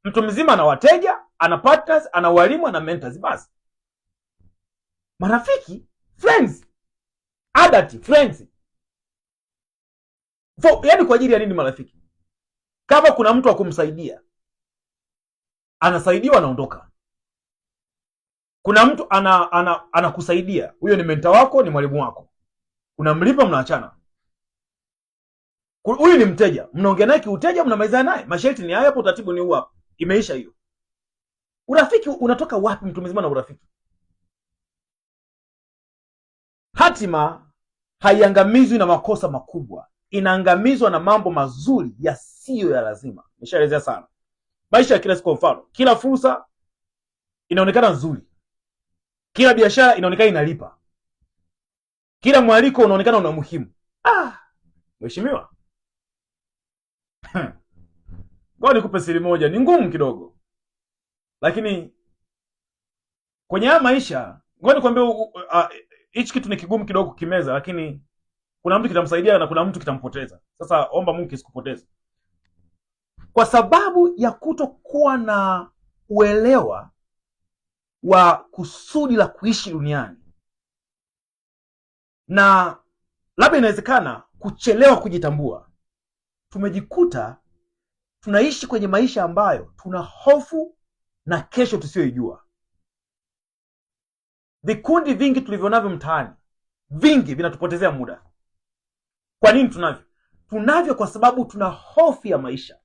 Mtu mzima ana wateja, ana partners, ana walimu, ana mentors basi. Marafiki, friends. Adult friends. Yaani kwa ajili ya nini marafiki? Kama kuna mtu wa kumsaidia, anasaidiwa anaondoka. Kuna mtu anakusaidia, huyo ni mentor wako, ni mwalimu wako. Unamlipa, mnaachana. Huyu ni mteja, mnaongea naye kiuteja, mnamalizana naye. Masharti ni haya hapo, utaratibu ni huu hapa. Imeisha hiyo. Urafiki unatoka wapi mtu mzima na urafiki? Hatima haiangamizwi na makosa makubwa. Inaangamizwa na mambo mazuri yasiyo ya lazima. Nimeshaelezea sana. Maisha ya kila siku, mfano, kila fursa inaonekana nzuri. Kila biashara inaonekana inalipa. Kila mwaliko unaonekana una muhimu. Mheshimiwa. Ngoja nikupe siri moja, ni ngumu kidogo. Lakini kwenye haya maisha, ngoja nikwambie hichi kitu ni kigumu kidogo kukimeza, lakini kuna mtu kitamsaidia na kuna mtu kitampoteza. Sasa omba Mungu kisikupoteze. Kwa sababu ya kutokuwa na uelewa wa kusudi la kuishi duniani, na labda inawezekana kuchelewa kujitambua, tumejikuta tunaishi kwenye maisha ambayo tuna hofu na kesho tusiyoijua. Vikundi vingi tulivyonavyo mtaani, vingi vinatupotezea muda. Kwa nini tunavyo? Tunavyo kwa sababu tuna hofu ya maisha.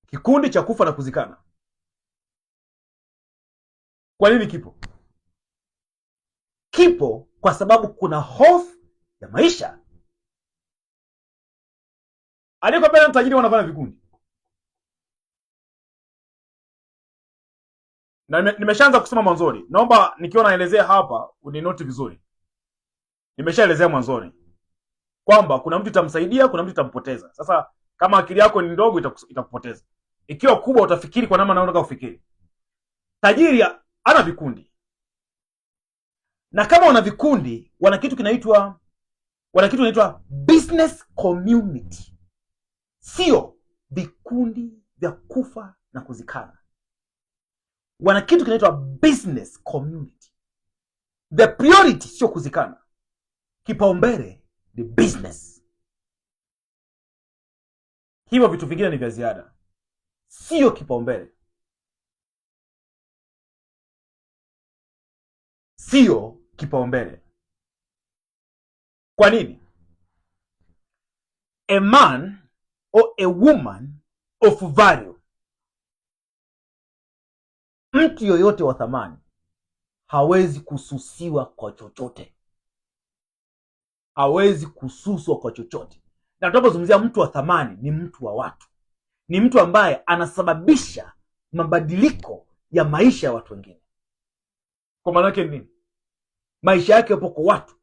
Kikundi cha kufa na kuzikana. Kwa nini kipo? Kipo kwa sababu kuna hofu ya maisha. Aliyekuwa mtajiri wanafanya vikundi. Na nimeshaanza kusema mwanzoni. Naomba nikiwa naelezea hapa uninoti vizuri. Nimeshaelezea mwanzoni kwamba kuna mtu itamsaidia, kuna mtu itampoteza. Sasa Kama akili yako ni ndogo itakupoteza. Ikiwa kubwa utafikiri kwa namna unataka kufikiri. Tajiri ana vikundi. Na kama wana vikundi, wana kitu kinaitwa business community. Sio vikundi vya kufa na kuzikana. Wana kitu kinaitwa business community. The priority sio kuzikana. Kipaumbele ni business. Hivyo vitu vingine ni vya ziada. Sio kipaumbele. Sio kipaumbele. Kwa nini? A man or a woman of value, mtu yoyote wa thamani hawezi kususiwa kwa chochote. Hawezi kususwa kwa chochote. Na tunapozungumzia mtu wa thamani, ni mtu wa watu. Ni mtu ambaye anasababisha mabadiliko ya maisha ya watu wengine. Kwa maana yake nini? Maisha yake yapo kwa watu.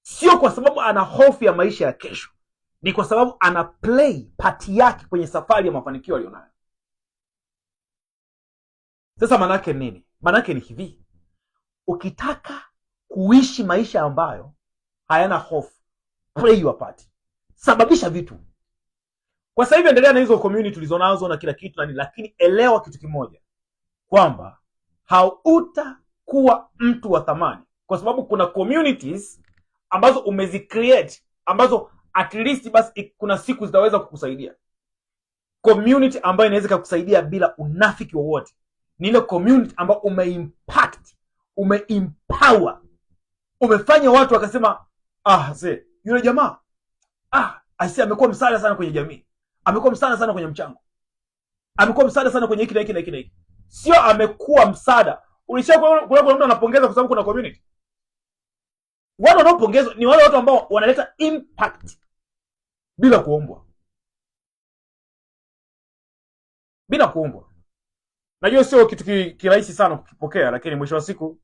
Sio kwa sababu ana hofu ya maisha ya kesho. Ni kwa sababu ana play part yake kwenye safari ya mafanikio aliyonayo. Sasa maana yake nini? Maana yake ni hivi. Ukitaka kuishi maisha ambayo hayana hofu, play your part. Sababisha vitu. Kwa sasa hivi endelea na hizo community tulizonazo na kila kitu nani, lakini elewa kitu kimoja, kwamba hautakuwa mtu wa thamani kwa sababu kuna communities ambazo umezicreate, ambazo at least basi kuna siku zitaweza kukusaidia. Community ambayo inaweza kukusaidia bila unafiki wowote ni ile community ambayo umeimpact, umeempower, umefanya watu wakasema, yule jamaa aisee amekuwa msaada sana kwenye jamii, amekuwa msaada sana kwenye mchango, amekuwa msaada sana kwenye hiki na hiki na hiki na hiki. Sio amekuwa msaada. Kuna mtu anapongeza kwa sababu kuna community. Wale wanaopongezwa ni wale watu ambao wanaleta impact bila kuombwa. Bila kuombwa. Najua sio kitu kirahisi sana kukipokea, lakini mwisho wa siku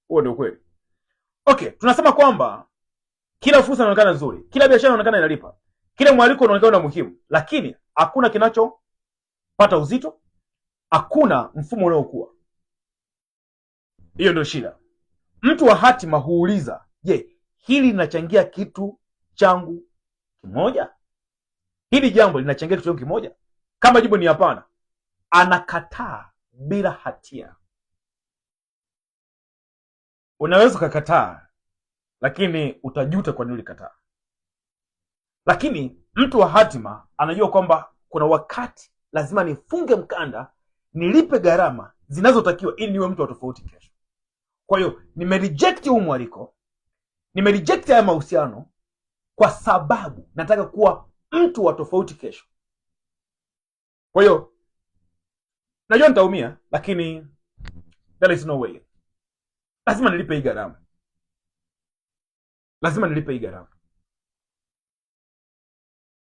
huo ndio kweli. Okay, tunasema kwamba kila fursa inaonekana nzuri, kila biashara inaonekana inalipa, kila mwaliko unaonekana muhimu, lakini hakuna kinachopata uzito, hakuna mfumo unaokuwa. Hiyo ndio shida. Mtu wa hatima huuliza, je, hili linachangia kitu changu kimoja? Hili jambo linachangia kitu changu kimoja? Kama jibu ni hapana, anakataa bila hatia. Unaweza kukataa, lakini utajuta kwa nini ulikataa. Lakini mtu wa hatima anajua kwamba kuna wakati lazima nifunge mkanda, nilipe gharama zinazotakiwa ili niwe mtu wa tofauti kesho. Kwa hiyo nimereject huu mwaliko, nimereject haya mahusiano kwa sababu nataka kuwa mtu wa tofauti kesho. Kwa hiyo najua nitaumia, lakini there is no way. Lazima nilipe hii gharama. Lazima nilipe hii gharama.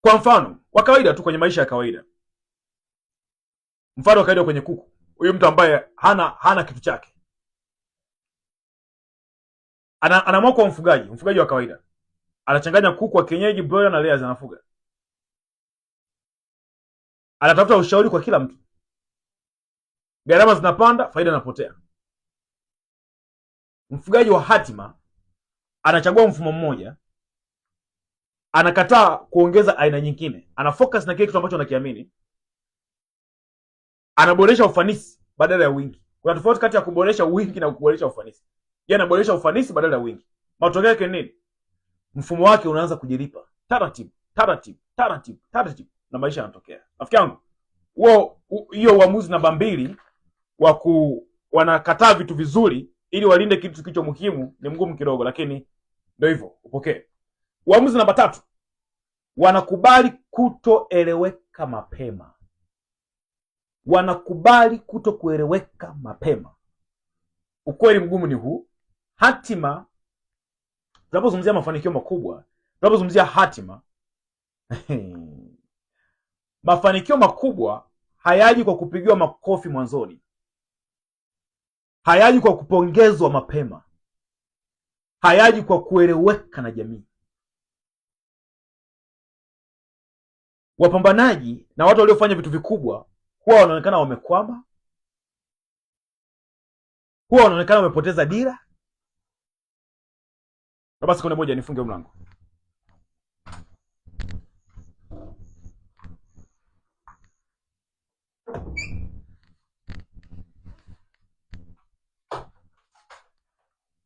Kwa mfano wa kawaida tu, kwenye maisha ya kawaida, mfano wa kawaida kwenye kuku, huyu mtu ambaye hana kitu chake, anaamua kuwa mfugaji wa kawaida, anachanganya kuku wa kienyeji, broiler na layers, anafuga. Anatafuta ushauri kwa kila mtu, gharama zinapanda, faida inapotea. Mfugaji wa hatima anachagua mfumo mmoja, anakataa kuongeza aina nyingine, ana focus na kile kitu ambacho anakiamini, anaboresha ufanisi badala ya wingi. Kuna tofauti kati ya kuboresha wingi na kuboresha ufanisi. Yeye anaboresha ufanisi badala ya wingi. Matokeo yake nini? Mfumo wake unaanza kujilipa taratibu na maisha yanatokea. Rafiki yangu, hiyo uamuzi namba 2 wanakataa vitu vizuri ili walinde kitu kilicho muhimu ni mgumu kidogo, lakini ndio hivyo, upokee. Uamuzi namba 3, wanakubali kutoeleweka mapema. Wanakubali kutokueleweka mapema. Ukweli mgumu ni huu. Hatima, tunapozungumzia mafanikio makubwa, tunapozungumzia hatima mafanikio makubwa hayaji kwa kupigiwa makofi mwanzoni, hayaji kwa kupongezwa mapema, hayaji kwa kueleweka na jamii. wapambanaji na watu waliofanya vitu vikubwa huwa wanaonekana wamekwama, huwa wanaonekana wamepoteza dira. Na basi sekunde moja nifunge mlango.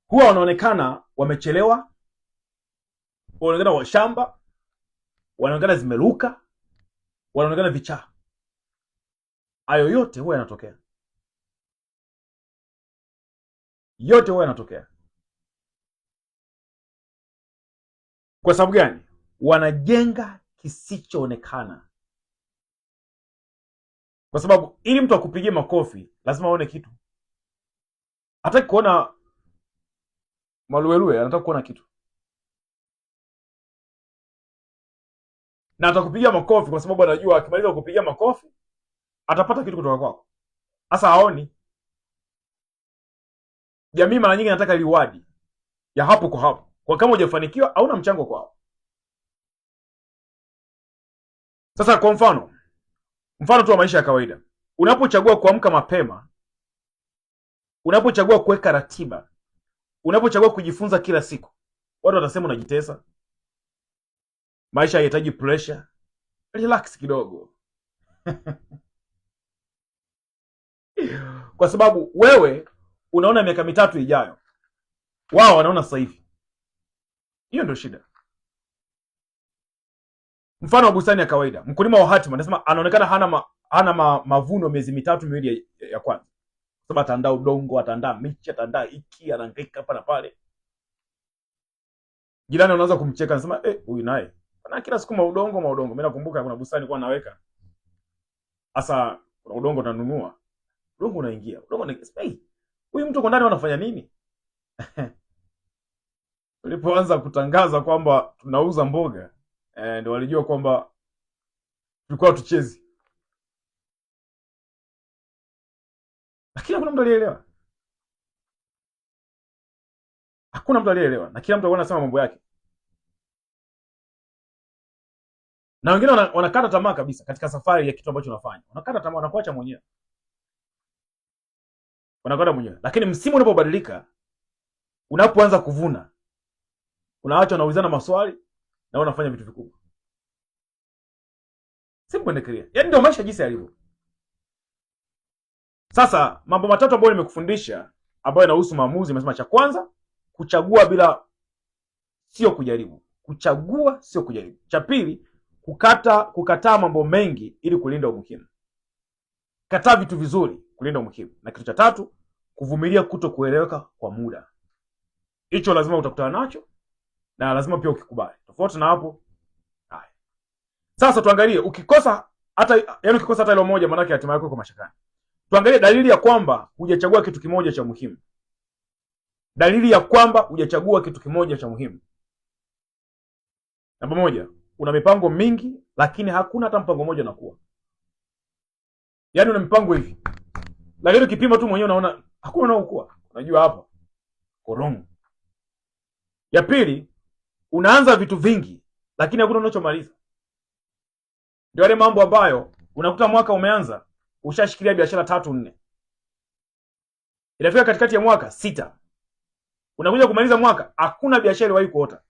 Huwa wanaonekana wamechelewa, wanaonekana washamba, wanaonekana zimeruka, wanaonekana vichaa. Hayo yote huwa yanatokea, yote huwa yanatokea. Kwa sababu gani? Wanajenga kisichoonekana. Kwa sababu ili mtu akupigie makofi lazima aone kitu. Hataki kuona maluelue, anataka kuona kitu. Na atakupigia makofi kwa sababu anajua akimaliza kukupigia makofi atapata kitu kutoka kwako. Sasa haoni. Jamii mara nyingi inataka reward ya hapo kwa hapo. Kwa kama hujafanikiwa hauna mchango kwao. Sasa kwa mfano tu wa maisha ya kawaida. Unapochagua kuamka mapema, unapochagua kuweka ratiba, unapochagua kujifunza kila siku, watu watasema unajitesa. Maisha hayahitaji pressure. Relax kidogo. Kwa sababu wewe unaona miaka 3 ijayo, wao wanaona sasa hivi. Hiyo ndio shida. Mfano wa bustani ya kawaida, mkulima wa hatima anasema anaonekana hana mavuno miezi 3 ya kwanza. Sababu ataandaa udongo, ataandaa miche, ataandaa hiki, anahangaika hapa na pale. Jirani anaanza kumcheka, anasema huyu naye ana kila siku maudongo. Mimi nakumbuka kuna bustani kwa naweka. Sasa kuna udongo tunanunua. Udongo unaingia. Udongo ni huyu mtu kwa ndani anafanya nini? Tulipoanza kutangaza kwamba tunauza mboga, ndio walijua kwamba tulikuwa tuchezi. Lakini hakuna mtu alielewa. Hakuna mtu alielewa na kila mtu alikuwa anasema mambo yake. Na wengine wanakata tamaa kabisa katika safari ya kitu ambacho unafanya. Wanakata tamaa, wanakuacha mwenyewe. Wanakwenda mwenyewe. Lakini msimu unapobadilika, unapoanza kuvuna, unaacha unaulizana maswali na unafanya vitu vikubwa. Simple and clear. Yaani ndio maisha jinsi yalivyo. Sasa mambo matatu ambayo nimekufundisha ambayo yanahusu maamuzi, nimesema cha kwanza, kuchagua bila sio kujaribu. Kuchagua sio kujaribu. Cha pili, kukataa mambo mengi ili kulinda umuhimu. Kataa vitu vizuri kulinda umuhimu. Na kitu cha tatu, kuvumilia kutokueleweka kwa muda. Hicho lazima utakutana nacho na lazima pia ukikubali. Tofauti na hapo, haya. Sasa tuangalie ukikosa hata hilo moja, maana yake hatima yako iko mashakani. Tuangalie dalili ya kwamba hujachagua kitu kimoja cha muhimu. Dalili ya kwamba hujachagua kitu kimoja cha muhimu. Namba moja, una mipango mingi lakini hakuna hata mpango mmoja unakuwa. Yaani una mipango hivi, lakini ukipima tu mwenyewe unaona hakuna unaokuwa. Unajua hapa korongo. Ya pili, unaanza vitu vingi lakini hakuna unachomaliza. Ndio yale mambo ambayo unakuta mwaka umeanza ushashikilia biashara 3-4. Inafika katikati ya mwaka 6. Unakuja kumaliza mwaka hakuna biashara iliwahi kuota.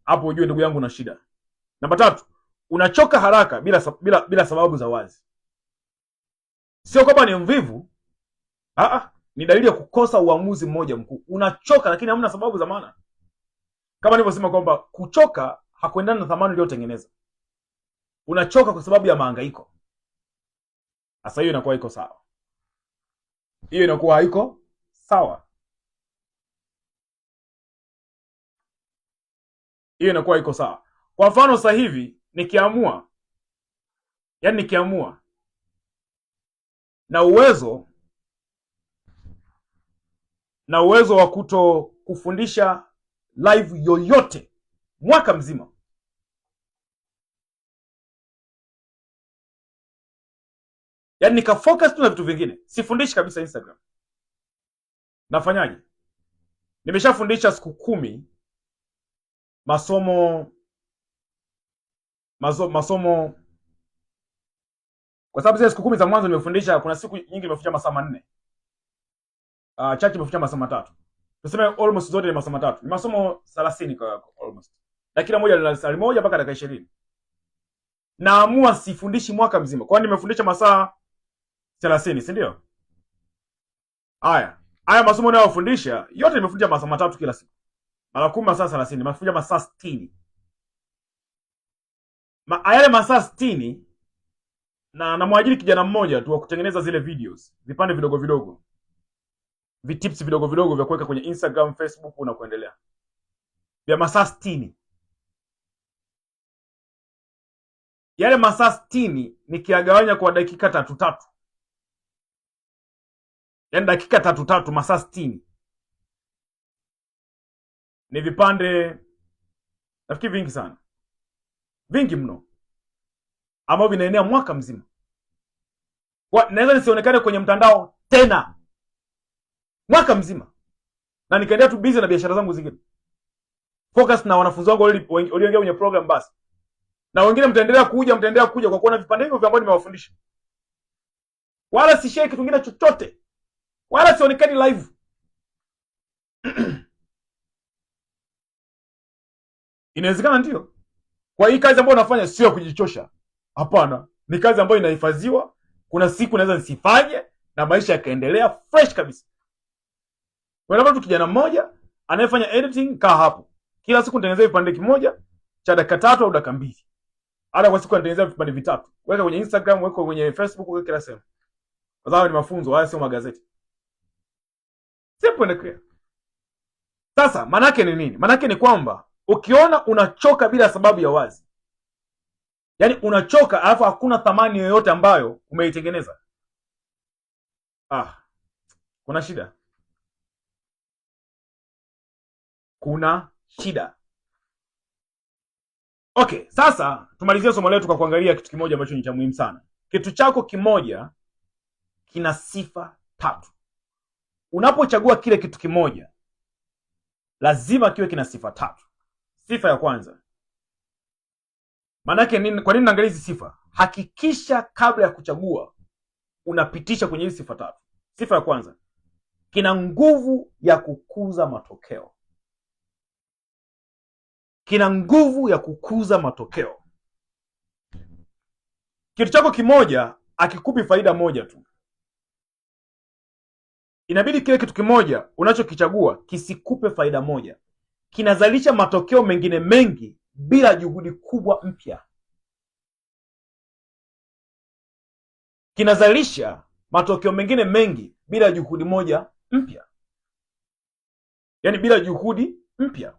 Hapo ujue ndugu yangu una shida. Namba 3, unachoka haraka bila sababu za wazi. Sio kwamba ni mvivu. Ni dalili ya kukosa uamuzi mmoja mkuu. Unachoka lakini hamna sababu za maana. Kama nilivyosema kwamba kuchoka hakuendani na thamani uliyotengeneza. Unachoka kwa sababu ya mahangaiko. Sasa hiyo inakuwa iko sawa. Hiyo inakuwa haiko sawa. Hiyo inakuwa iko sawa. Kwa mfano sasa hivi nikiamua na uwezo wa kuto kufundisha live yoyote mwaka mzima, yaani nikafocus tu na vitu vingine, sifundishi kabisa Instagram. Nafanyaje? Nimeshafundisha siku 10 masomo masomo, kwa sababu zile siku 10 za mwanzo nimefundisha, kuna siku nyingi nimefundisha masaa 4. Chache nimefundisha masaa 3. Tuseme almost zote ni masaa 3. Ni masomo 30 kwa almost. Na kila moja lina saa moja mpaka dakika 20. Naamua sifundishi mwaka mzima. Kwani nimefundisha masaa 30, si ndio? Haya masomo ninayofundisha yote nimefundisha masaa 3 kila siku. Mara 10 masaa 30, nimefundisha masaa 60. Yale masaa 60 na namwajiri kijana mmoja tu wa kutengeneza zile videos, vipande vidogo vidogo, vitips vidogo vidogo vya kuweka kwenye Instagram, Facebook na kuendelea, vya masaa 60. Yale masaa 60 nikiagawanya kwa dakika 3, yaani dakika 3 masaa 60 ni vipande nafikiri vingi sana, vingi mno, ambao vinaenea mwaka mzima. Naweza nisionekane kwenye mtandao tena mwaka mzima, na nikaendelea tu busy na biashara zangu zingine, focus na wanafunzi wangu walioingia kwenye program basi, na wengine mtaendelea kuja kwa kuona vipande hivyo ambavyo nimewafundisha. Wala si share kitu kingine chochote, wala sionekani live. Inawezekana ndio. Kwa hii kazi ambayo unafanya sio kujichosha. Hapana, ni kazi ambayo inahifadhiwa. Kuna siku naweza nisifanye na maisha yakaendelea fresh kabisa. Wewe tu kijana mmoja anayefanya editing, kaa hapo. Kila siku nitengenezea vipande kimoja cha dakika 3 au dakika 2. Hata kwa siku nitengenezea vipande 3. Weka kwenye Instagram, weka kwenye Facebook, weka kila sehemu. Kwa sababu ni mafunzo, haya sio magazeti. Simple and clear. Sasa manake ni nini? Manake ni kwamba ukiona unachoka bila sababu ya wazi, yaani unachoka alafu hakuna thamani yoyote ambayo umeitengeneza, kuna shida. Kuna shida. Okay, sasa tumalizie somo letu kwa kuangalia kitu kimoja ambacho ni cha muhimu sana. Kitu chako kimoja kina sifa 3. Unapochagua kile kitu kimoja lazima kiwe kina sifa 3. Sifa ya kwanza, manake nini? Kwa nini naangalia hizi sifa? Hakikisha kabla ya kuchagua unapitisha kwenye hizi sifa 3. Sifa ya kwanza, kina nguvu ya kukuza matokeo. Kina nguvu ya kukuza matokeo. Kitu chako kimoja akikupi faida moja tu. Inabidi kile kitu kimoja unachokichagua kisikupe faida moja. Kinazalisha matokeo mengine mengi bila juhudi kubwa mpya. Kinazalisha matokeo mengine mengi bila juhudi moja mpya. Yaani bila juhudi mpya.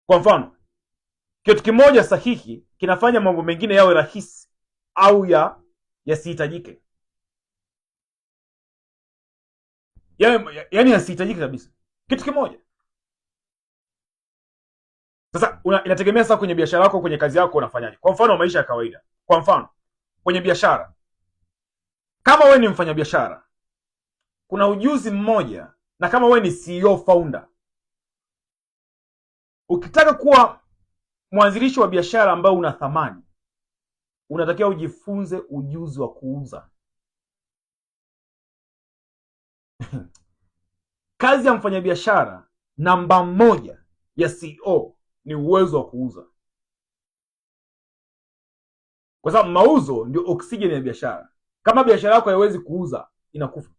Kwa mfano, kitu kimoja sahihi kinafanya mambo mengine yawe rahisi au yasihitajike. Yaani yasihitajike kabisa. Kitu kimoja. Sasa inategemea sasa kwenye biashara yako, kwenye kazi yako unafanyaje. Kwa mfano maisha ya kawaida. Kwa mfano kwenye biashara, kama wewe ni mfanyabiashara, kuna ujuzi mmoja, na kama wewe ni CEO founder, ukitaka kuwa mwanzilishi wa biashara ambao una thamani, unatakiwa ujifunze ujuzi wa kuuza. Kazi ya mfanyabiashara namba 1 ya CEO ni uwezo wa kuuza, kwa sababu mauzo ndio oksijeni ya biashara. Kama biashara yako haiwezi kuuza, inakufa.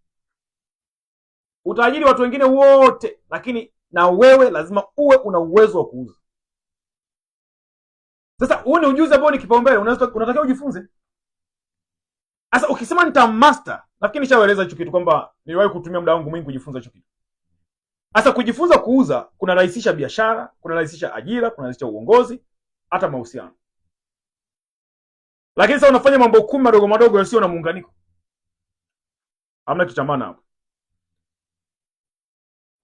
Utaajiri watu wengine wote, lakini na wewe lazima uwe una uwezo wa kuuza. Sasa huo ni ujuzi ambao ni kipaumbele, unatakiwa ujifunze. Sasa ukisema nitamaster, nafikiri nishaeleza hicho kitu kwamba niliwahi kutumia muda wangu mwingi kujifunza hicho kitu. Sasa kujifunza kuuza kuna rahisisha biashara, kuna rahisisha ajira, kuna rahisisha uongozi, hata mahusiano. Lakini sasa unafanya mambo 10 madogo madogo yasio na muunganiko, hamna kichambana hapo.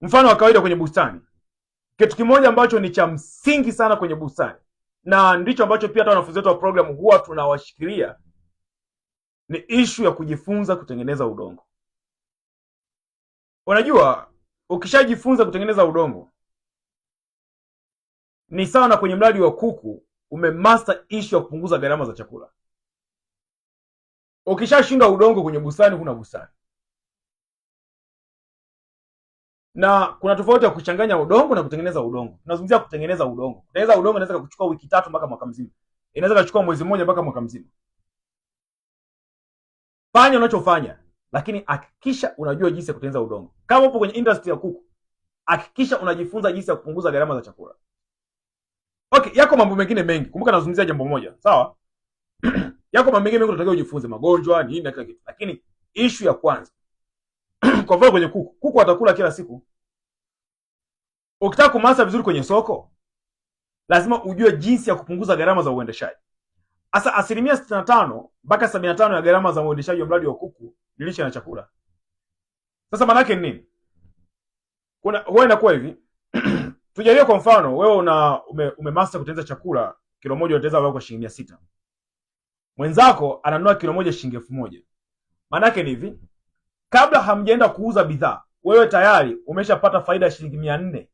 Mfano wa kawaida kwenye bustani, kitu kimoja ambacho ni cha msingi sana kwenye bustani, na ndicho ambacho pia hata wanafunzi wetu wa program huwa tunawashikilia, ni issue ya kujifunza kutengeneza udongo. Unajua, ukishajifunza kutengeneza udongo, ni sawa na kwenye mradi wa kuku umemaster issue ya kupunguza gharama za chakula. Ukishashinda udongo kwenye bustani, huna bustani. Na kuna tofauti ya kuchanganya udongo na kutengeneza udongo. Tunazungumzia kutengeneza udongo. Kutengeneza udongo inaweza kuchukua wiki 3 mpaka mwaka mzima. Inaweza kuchukua mwezi mmoja mpaka mwaka mzima. Fanya unachofanya, lakini hakikisha unajua jinsi ya kutengeneza udongo. Kama upo kwenye industry ya kuku, hakikisha unajifunza jinsi ya kupunguza gharama za chakula. Okay, yako mambo mengine mengi. Kumbuka nazungumzia jambo moja, sawa? Yako mambo mengine mengi unatakiwa ujifunze, magonjwa, nini na kila kitu. Lakini issue ya kwanza kwa mfano kwenye kuku watakula kila siku. Ukitaka kumasa vizuri kwenye soko, lazima ujue jinsi ya kupunguza gharama za uendeshaji. Sasa 65% mpaka 75% ya gharama za uendeshaji wa mradi wa kuku ni lishe na chakula. Sasa maana yake ni nini? Huwa inakuwa hivi. Tujalie kwa mfano wewe umemaster kutengeneza chakula kilo moja unateza kwa shilingi 600. Mwenzako ananunua kilo moja shilingi 1000. Maana yake ni hivi. Kabla hamjaenda kuuza bidhaa, wewe tayari umeshapata faida ya shilingi 400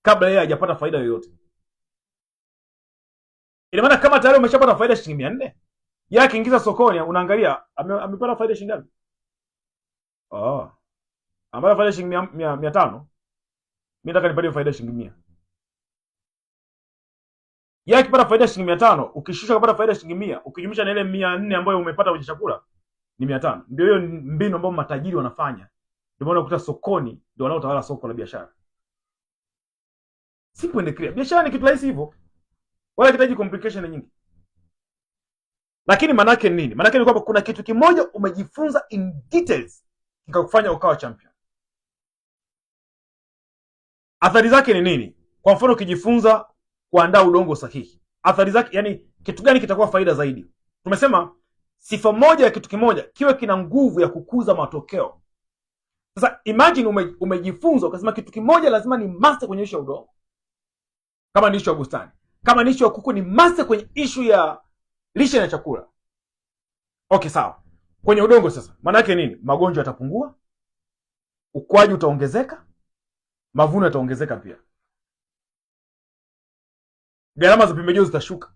kabla yeye hajapata faida yoyote. Ina maana kama tayari umeshapata faida ya shilingi 400, yeye akiingiza sokoni unaangalia amepata faida shilingi ngapi? Amepata faida shilingi 500. Mimi nataka nipate faida shilingi 100. Yeye akipata faida shilingi 500, ukishusha kupata faida shilingi 100, ukijumlisha na ile 400 ambayo umepata kwenye chakula ni 500. Ndio hiyo mbinu ambayo matajiri wanafanya. Ndio maana ukuta sokoni ndio wanaotawala soko la biashara. Simple and clear. Biashara ni kitu rahisi hivyo. Wala kitaji complication nyingi. Lakini manake nini? Manake ni kwamba kuna kitu kimoja umejifunza in details kikakufanya ukawa champion. Athari zake ni nini? Kwa mfano ukijifunza kuandaa udongo sahihi. Athari zake, yani kitu gani kitakuwa faida zaidi? Tumesema sifa moja ya kitu kimoja kiwe kina nguvu ya kukuza matokeo. Sasa imagine umejifunza ukasema kitu kimoja lazima ni master kwenye issue ya udongo. Kama ni issue ya bustani. Kama ni issue ya kuku ni master kwenye issue ya lishe na chakula. Okay, sawa. Kwenye udongo sasa, maana yake nini? Magonjwa yatapungua, ukuaji utaongezeka, mavuno yataongezeka pia. Gharama za pembejeo zitashuka.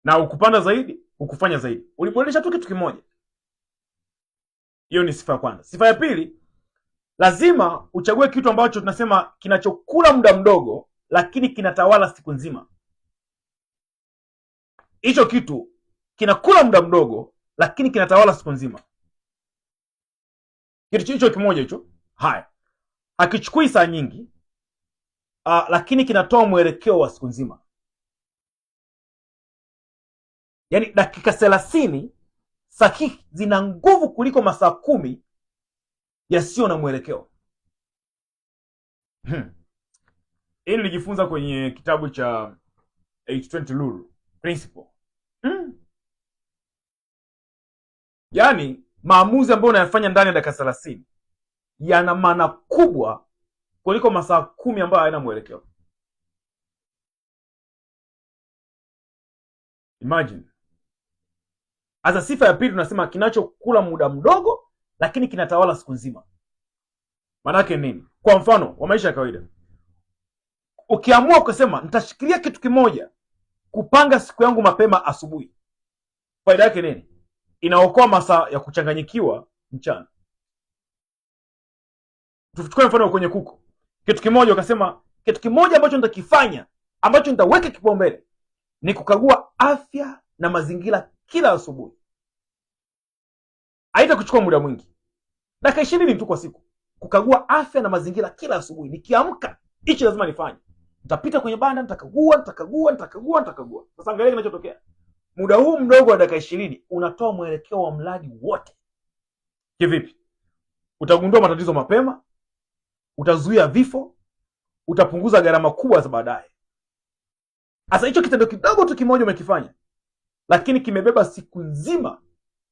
Na ukupanda zaidi, ukufanya zaidi. Uliboresha tu kitu kimoja. Hiyo ni sifa ya kwanza. Sifa ya pili, lazima uchague kitu ambacho tunasema kinachokula muda mdogo lakini kinatawala siku nzima. Hicho kitu kinakula muda mdogo lakini kinatawala siku nzima. Kitu hicho kimoja hicho. Haya. Hakichukui saa nyingi, lakini kinatoa mwelekeo wa siku nzima. Yaani dakika 30 sahihi zina nguvu kuliko masaa 10 yasiyo na mwelekeo. Hili nilijifunza kwenye kitabu cha 820 Rule Principle. Yaani maamuzi ambayo unayafanya ndani ya dakika 30 yana maana kubwa kuliko masaa 10 ambayo hayana mwelekeo. Imagine. Asa sifa ya pili tunasema kinachokula muda mdogo lakini kinatawala siku nzima. Maana yake nini? Kwa mfano wa maisha ya kawaida. Ukiamua ukasema nitashikilia kitu kimoja kupanga siku yangu mapema asubuhi. Faida yake nini? Inaokoa masaa ya kuchanganyikiwa mchana. Tuchukue mfano kwenye kuku. Kitu kimoja ukasema kitu kimoja ambacho nitakifanya, ambacho nitaweka kipaumbele ni kukagua afya na mazingira kila asubuhi. Haita kuchukua muda mwingi. Dakika 20 tu kwa siku. Kukagua afya na mazingira kila asubuhi. Nikiamka, hicho lazima nifanye. Nitapita kwenye banda, nitakagua. Sasa angalia kinachotokea. Muda huu mdogo wa dakika 20 unatoa mwelekeo wa mradi wote. Kivipi? Utagundua matatizo mapema, utazuia vifo, utapunguza gharama kubwa za baadaye. Sasa hicho kitendo kidogo tu kimoja umekifanya, lakini kimebeba siku nzima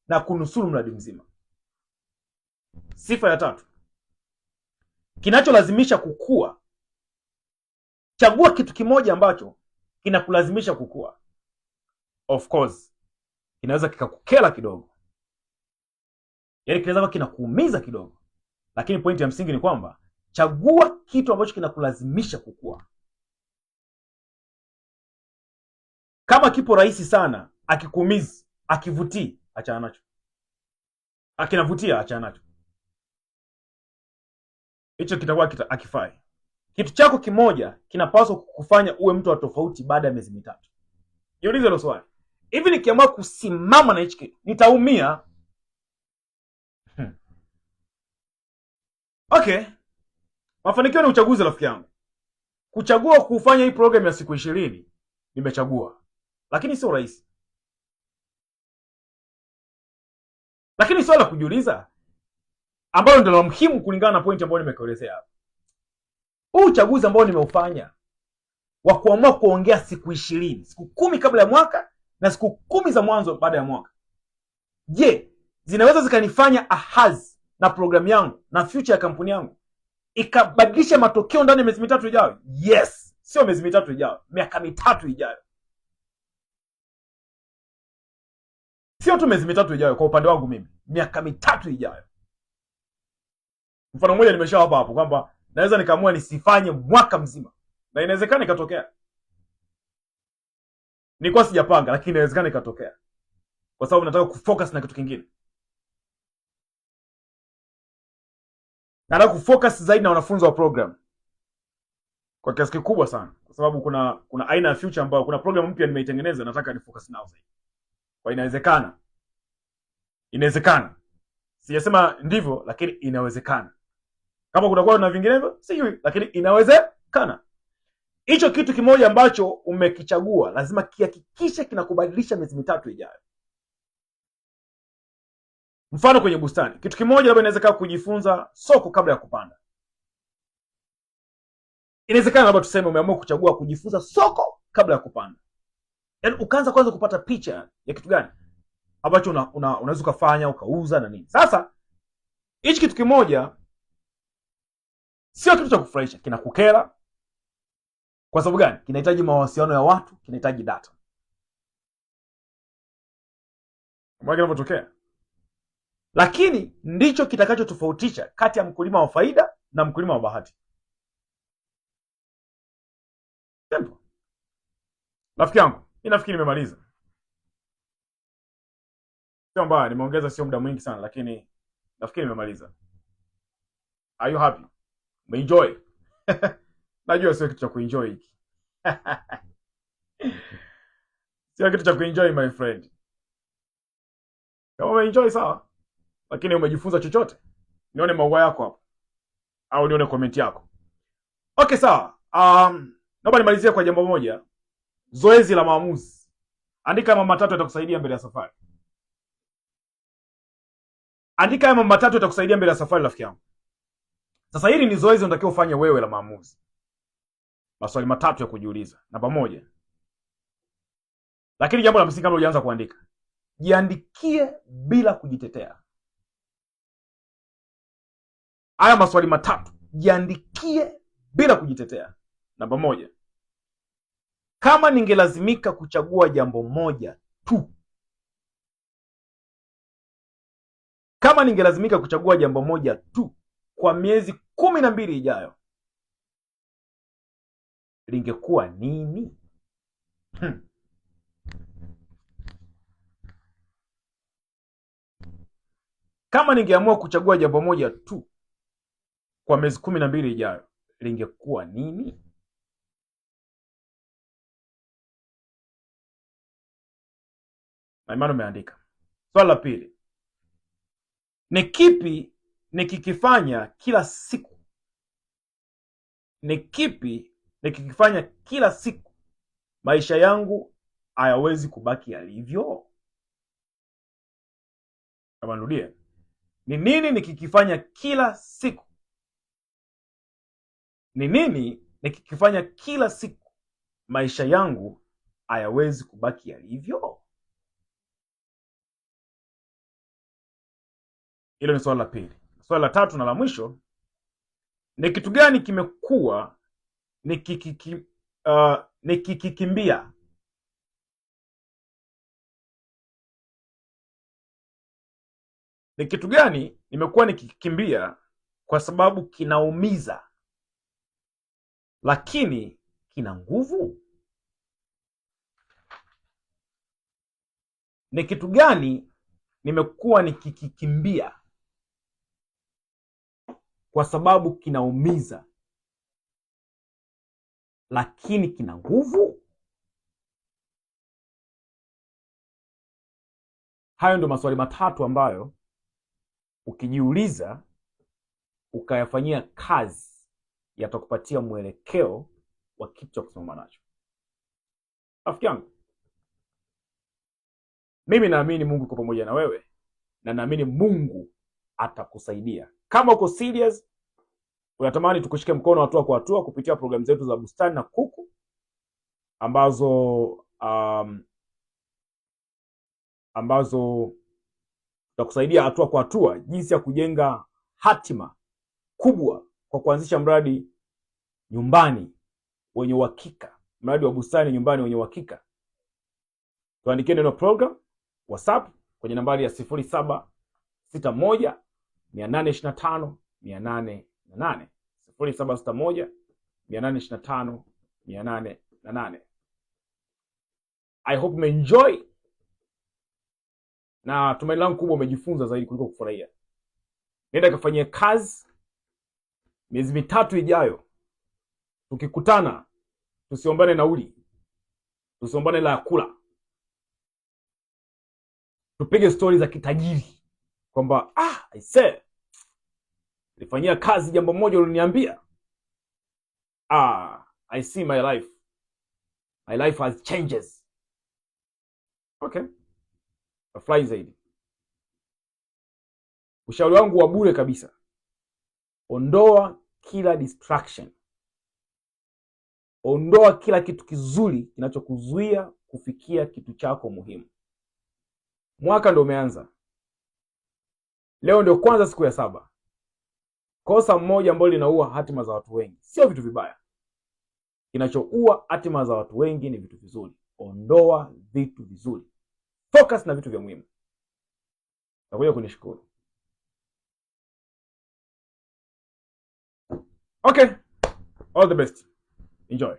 na kunusuru mradi mzima. Sifa ya tatu. Kinacholazimisha kukua. Chagua kitu kimoja ambacho kinakulazimisha kukua. Of course, kinaweza kikakukela kidogo. Yaani kinaweza kinakuumiza kidogo. Lakini pointi ya msingi ni kwamba chagua kitu ambacho kinakulazimisha kukua. Kama kipo rahisi sana, akikuumizi, akivutii, achana nacho. Akinavutia, achana nacho. Hicho kitakuwa akifai. Kitu chako kimoja kinapaswa kukufanya uwe mtu wa tofauti baada ya miezi mitatu. Jiulize hilo swali. Hivi nikiamua kusimama na hichi kitu, nitaumia? Okay. Mafanikio ni uchaguzi, rafiki yangu. Kuchagua kufanya hii program ya siku 20, nimechagua. Lakini sio rahisi. Lakini swala la kujiuliza ambalo ndio la muhimu kulingana na point ambayo nimekuelezea hapa. Huu uchaguzi ambao nimeufanya wa kuamua kuongea siku 20, siku 10 kabla ya mwaka na siku 10 za mwanzo baada ya mwaka. Je, zinaweza zikanifanya ahazi na programu yangu na future ya kampuni yangu ikabadilisha matokeo ndani ya miezi mitatu ijayo? Yes, sio miezi mitatu ijayo, miaka mitatu ijayo. Sio tu miezi mitatu ijayo kwa upande wangu mimi, miaka mitatu ijayo. Mfano mmoja nimeshawapa hapo kwamba naweza nikaamua nisifanye mwaka mzima, na inawezekana ikatokea. Nilikuwa sijapanga, lakini inawezekana ikatokea kwa sababu nataka kufocus na kitu kingine. Nataka kufocus zaidi na wanafunzi wa program kwa kiasi kikubwa sana, kwa sababu kuna aina ya future ambayo kuna program mpya nimeitengeneza, nataka ni focus nao zaidi. Kwa inawezekana, sijasema ndivyo, lakini inawezekana. Kama kutakuwa na vinginevyo sijui, lakini inawezekana. Hicho kitu kimoja ambacho umekichagua lazima kihakikishe kinakubadilisha miezi mitatu ijayo. Mfano kwenye bustani, kitu kimoja labda inawezekana kujifunza soko kabla ya kupanda. Inawezekana labda tuseme umeamua kuchagua kujifunza soko kabla ya kupanda. Yaani ukaanza kwanza kupata picha ya kitu gani ambacho unaweza ukafanya ukauza na nini. Sasa hichi kitu kimoja sio kitu cha kufurahisha, kinakukera. Kwa sababu gani? Kinahitaji mawasiliano ya watu, kinahitaji data. Kama kinavyotokea. Lakini ndicho kitakachotofautisha kati ya mkulima wa faida na mkulima wa bahati. Simple. Rafiki yangu, mimi nafikiri nimemaliza. Sio mbaya, nimeongeza sio muda mwingi sana, lakini nafikiri nimemaliza. Are you happy? Umeenjoy? Najua sio kitu cha kuenjoy hiki. Sio kitu cha kuenjoy my friend. Kama umeenjoy sawa, lakini umejifunza chochote, nione maua yako hapo au nione comment yako. Okay sawa. Naomba nimalizie kwa jambo moja. Zoezi la maamuzi. Andika mambo matatu yatakusaidia mbele ya safari. Andika mambo matatu yatakusaidia mbele ya safari, rafiki yangu. Sasa hili ni zoezi unatakiwa ufanye wewe la maamuzi. Maswali matatu ya kujiuliza. Namba 1. Lakini jambo la msingi kabla hujaanza kuandika, jiandikie bila kujitetea. Haya maswali matatu, jiandikie bila kujitetea. Namba 1. Kama ningelazimika kuchagua jambo moja tu. Kama ningelazimika kuchagua jambo moja tu kwa miezi 12 ijayo, lingekuwa nini? Kama ningeamua kuchagua jambo moja tu kwa miezi 12 ijayo, lingekuwa nini? Na imani umeandika. Swali la pili. Ni kipi nikikifanya kila siku? Ni kipi nikikifanya kila siku maisha yangu hayawezi kubaki yalivyo? Kama nirudie. Ni nini nikikifanya kila siku? Ni nini nikikifanya kila siku maisha yangu hayawezi kubaki yalivyo? Hilo ni swali la pili. Swali la tatu na la mwisho, ni kitu gani kimekuwa nikikikimbia? Ni kitu gani nimekuwa nikikimbia kwa sababu kinaumiza lakini kina nguvu? Ni kitu gani nimekuwa nikikimbia kwa sababu kinaumiza lakini kina nguvu? Hayo ndio maswali matatu ambayo ukijiuliza ukayafanyia kazi yatakupatia mwelekeo wa kitu cha kusimama nacho. Rafiki yangu, mimi naamini Mungu yuko pamoja na wewe na naamini Mungu atakusaidia. Kama uko serious, unatamani tukushike mkono hatua kwa hatua kupitia programu zetu za Bustani na Kuku ambazo tutakusaidia hatua kwa hatua jinsi ya kujenga hatima kubwa kwa kuanzisha mradi nyumbani wenye uhakika, mradi wa bustani nyumbani wenye uhakika. Tuandikie neno program WhatsApp kwenye nambari ya 0761 825 808, 0761 825 808. I hope umeenjoy na tumaini langu kubwa umejifunza zaidi kuliko kufurahia. Nenda kafanyie kazi. Miezi 3 ijayo tukikutana, tusiombane nauli, tusiombane la kula, tupige stori za kitajiri kwamba I say nilifanyia kazi jambo moja uliniambia. I see my life has changes. Okay, afurahi zaidi. Ushauri wangu wa bure kabisa, ondoa kila distraction, ondoa kila kitu kizuri kinachokuzuia kufikia kitu chako muhimu. Mwaka ndio umeanza, leo ndio kwanza siku ya 7. Kosa moja ambalo linaua hatima za watu wengi sio vitu vibaya, kinachoua hatima za watu wengi ni vitu vizuri. Ondoa vitu vizuri, focus na vitu vya muhimu. Nakuja kunishukuru. Okay, all the best, enjoy.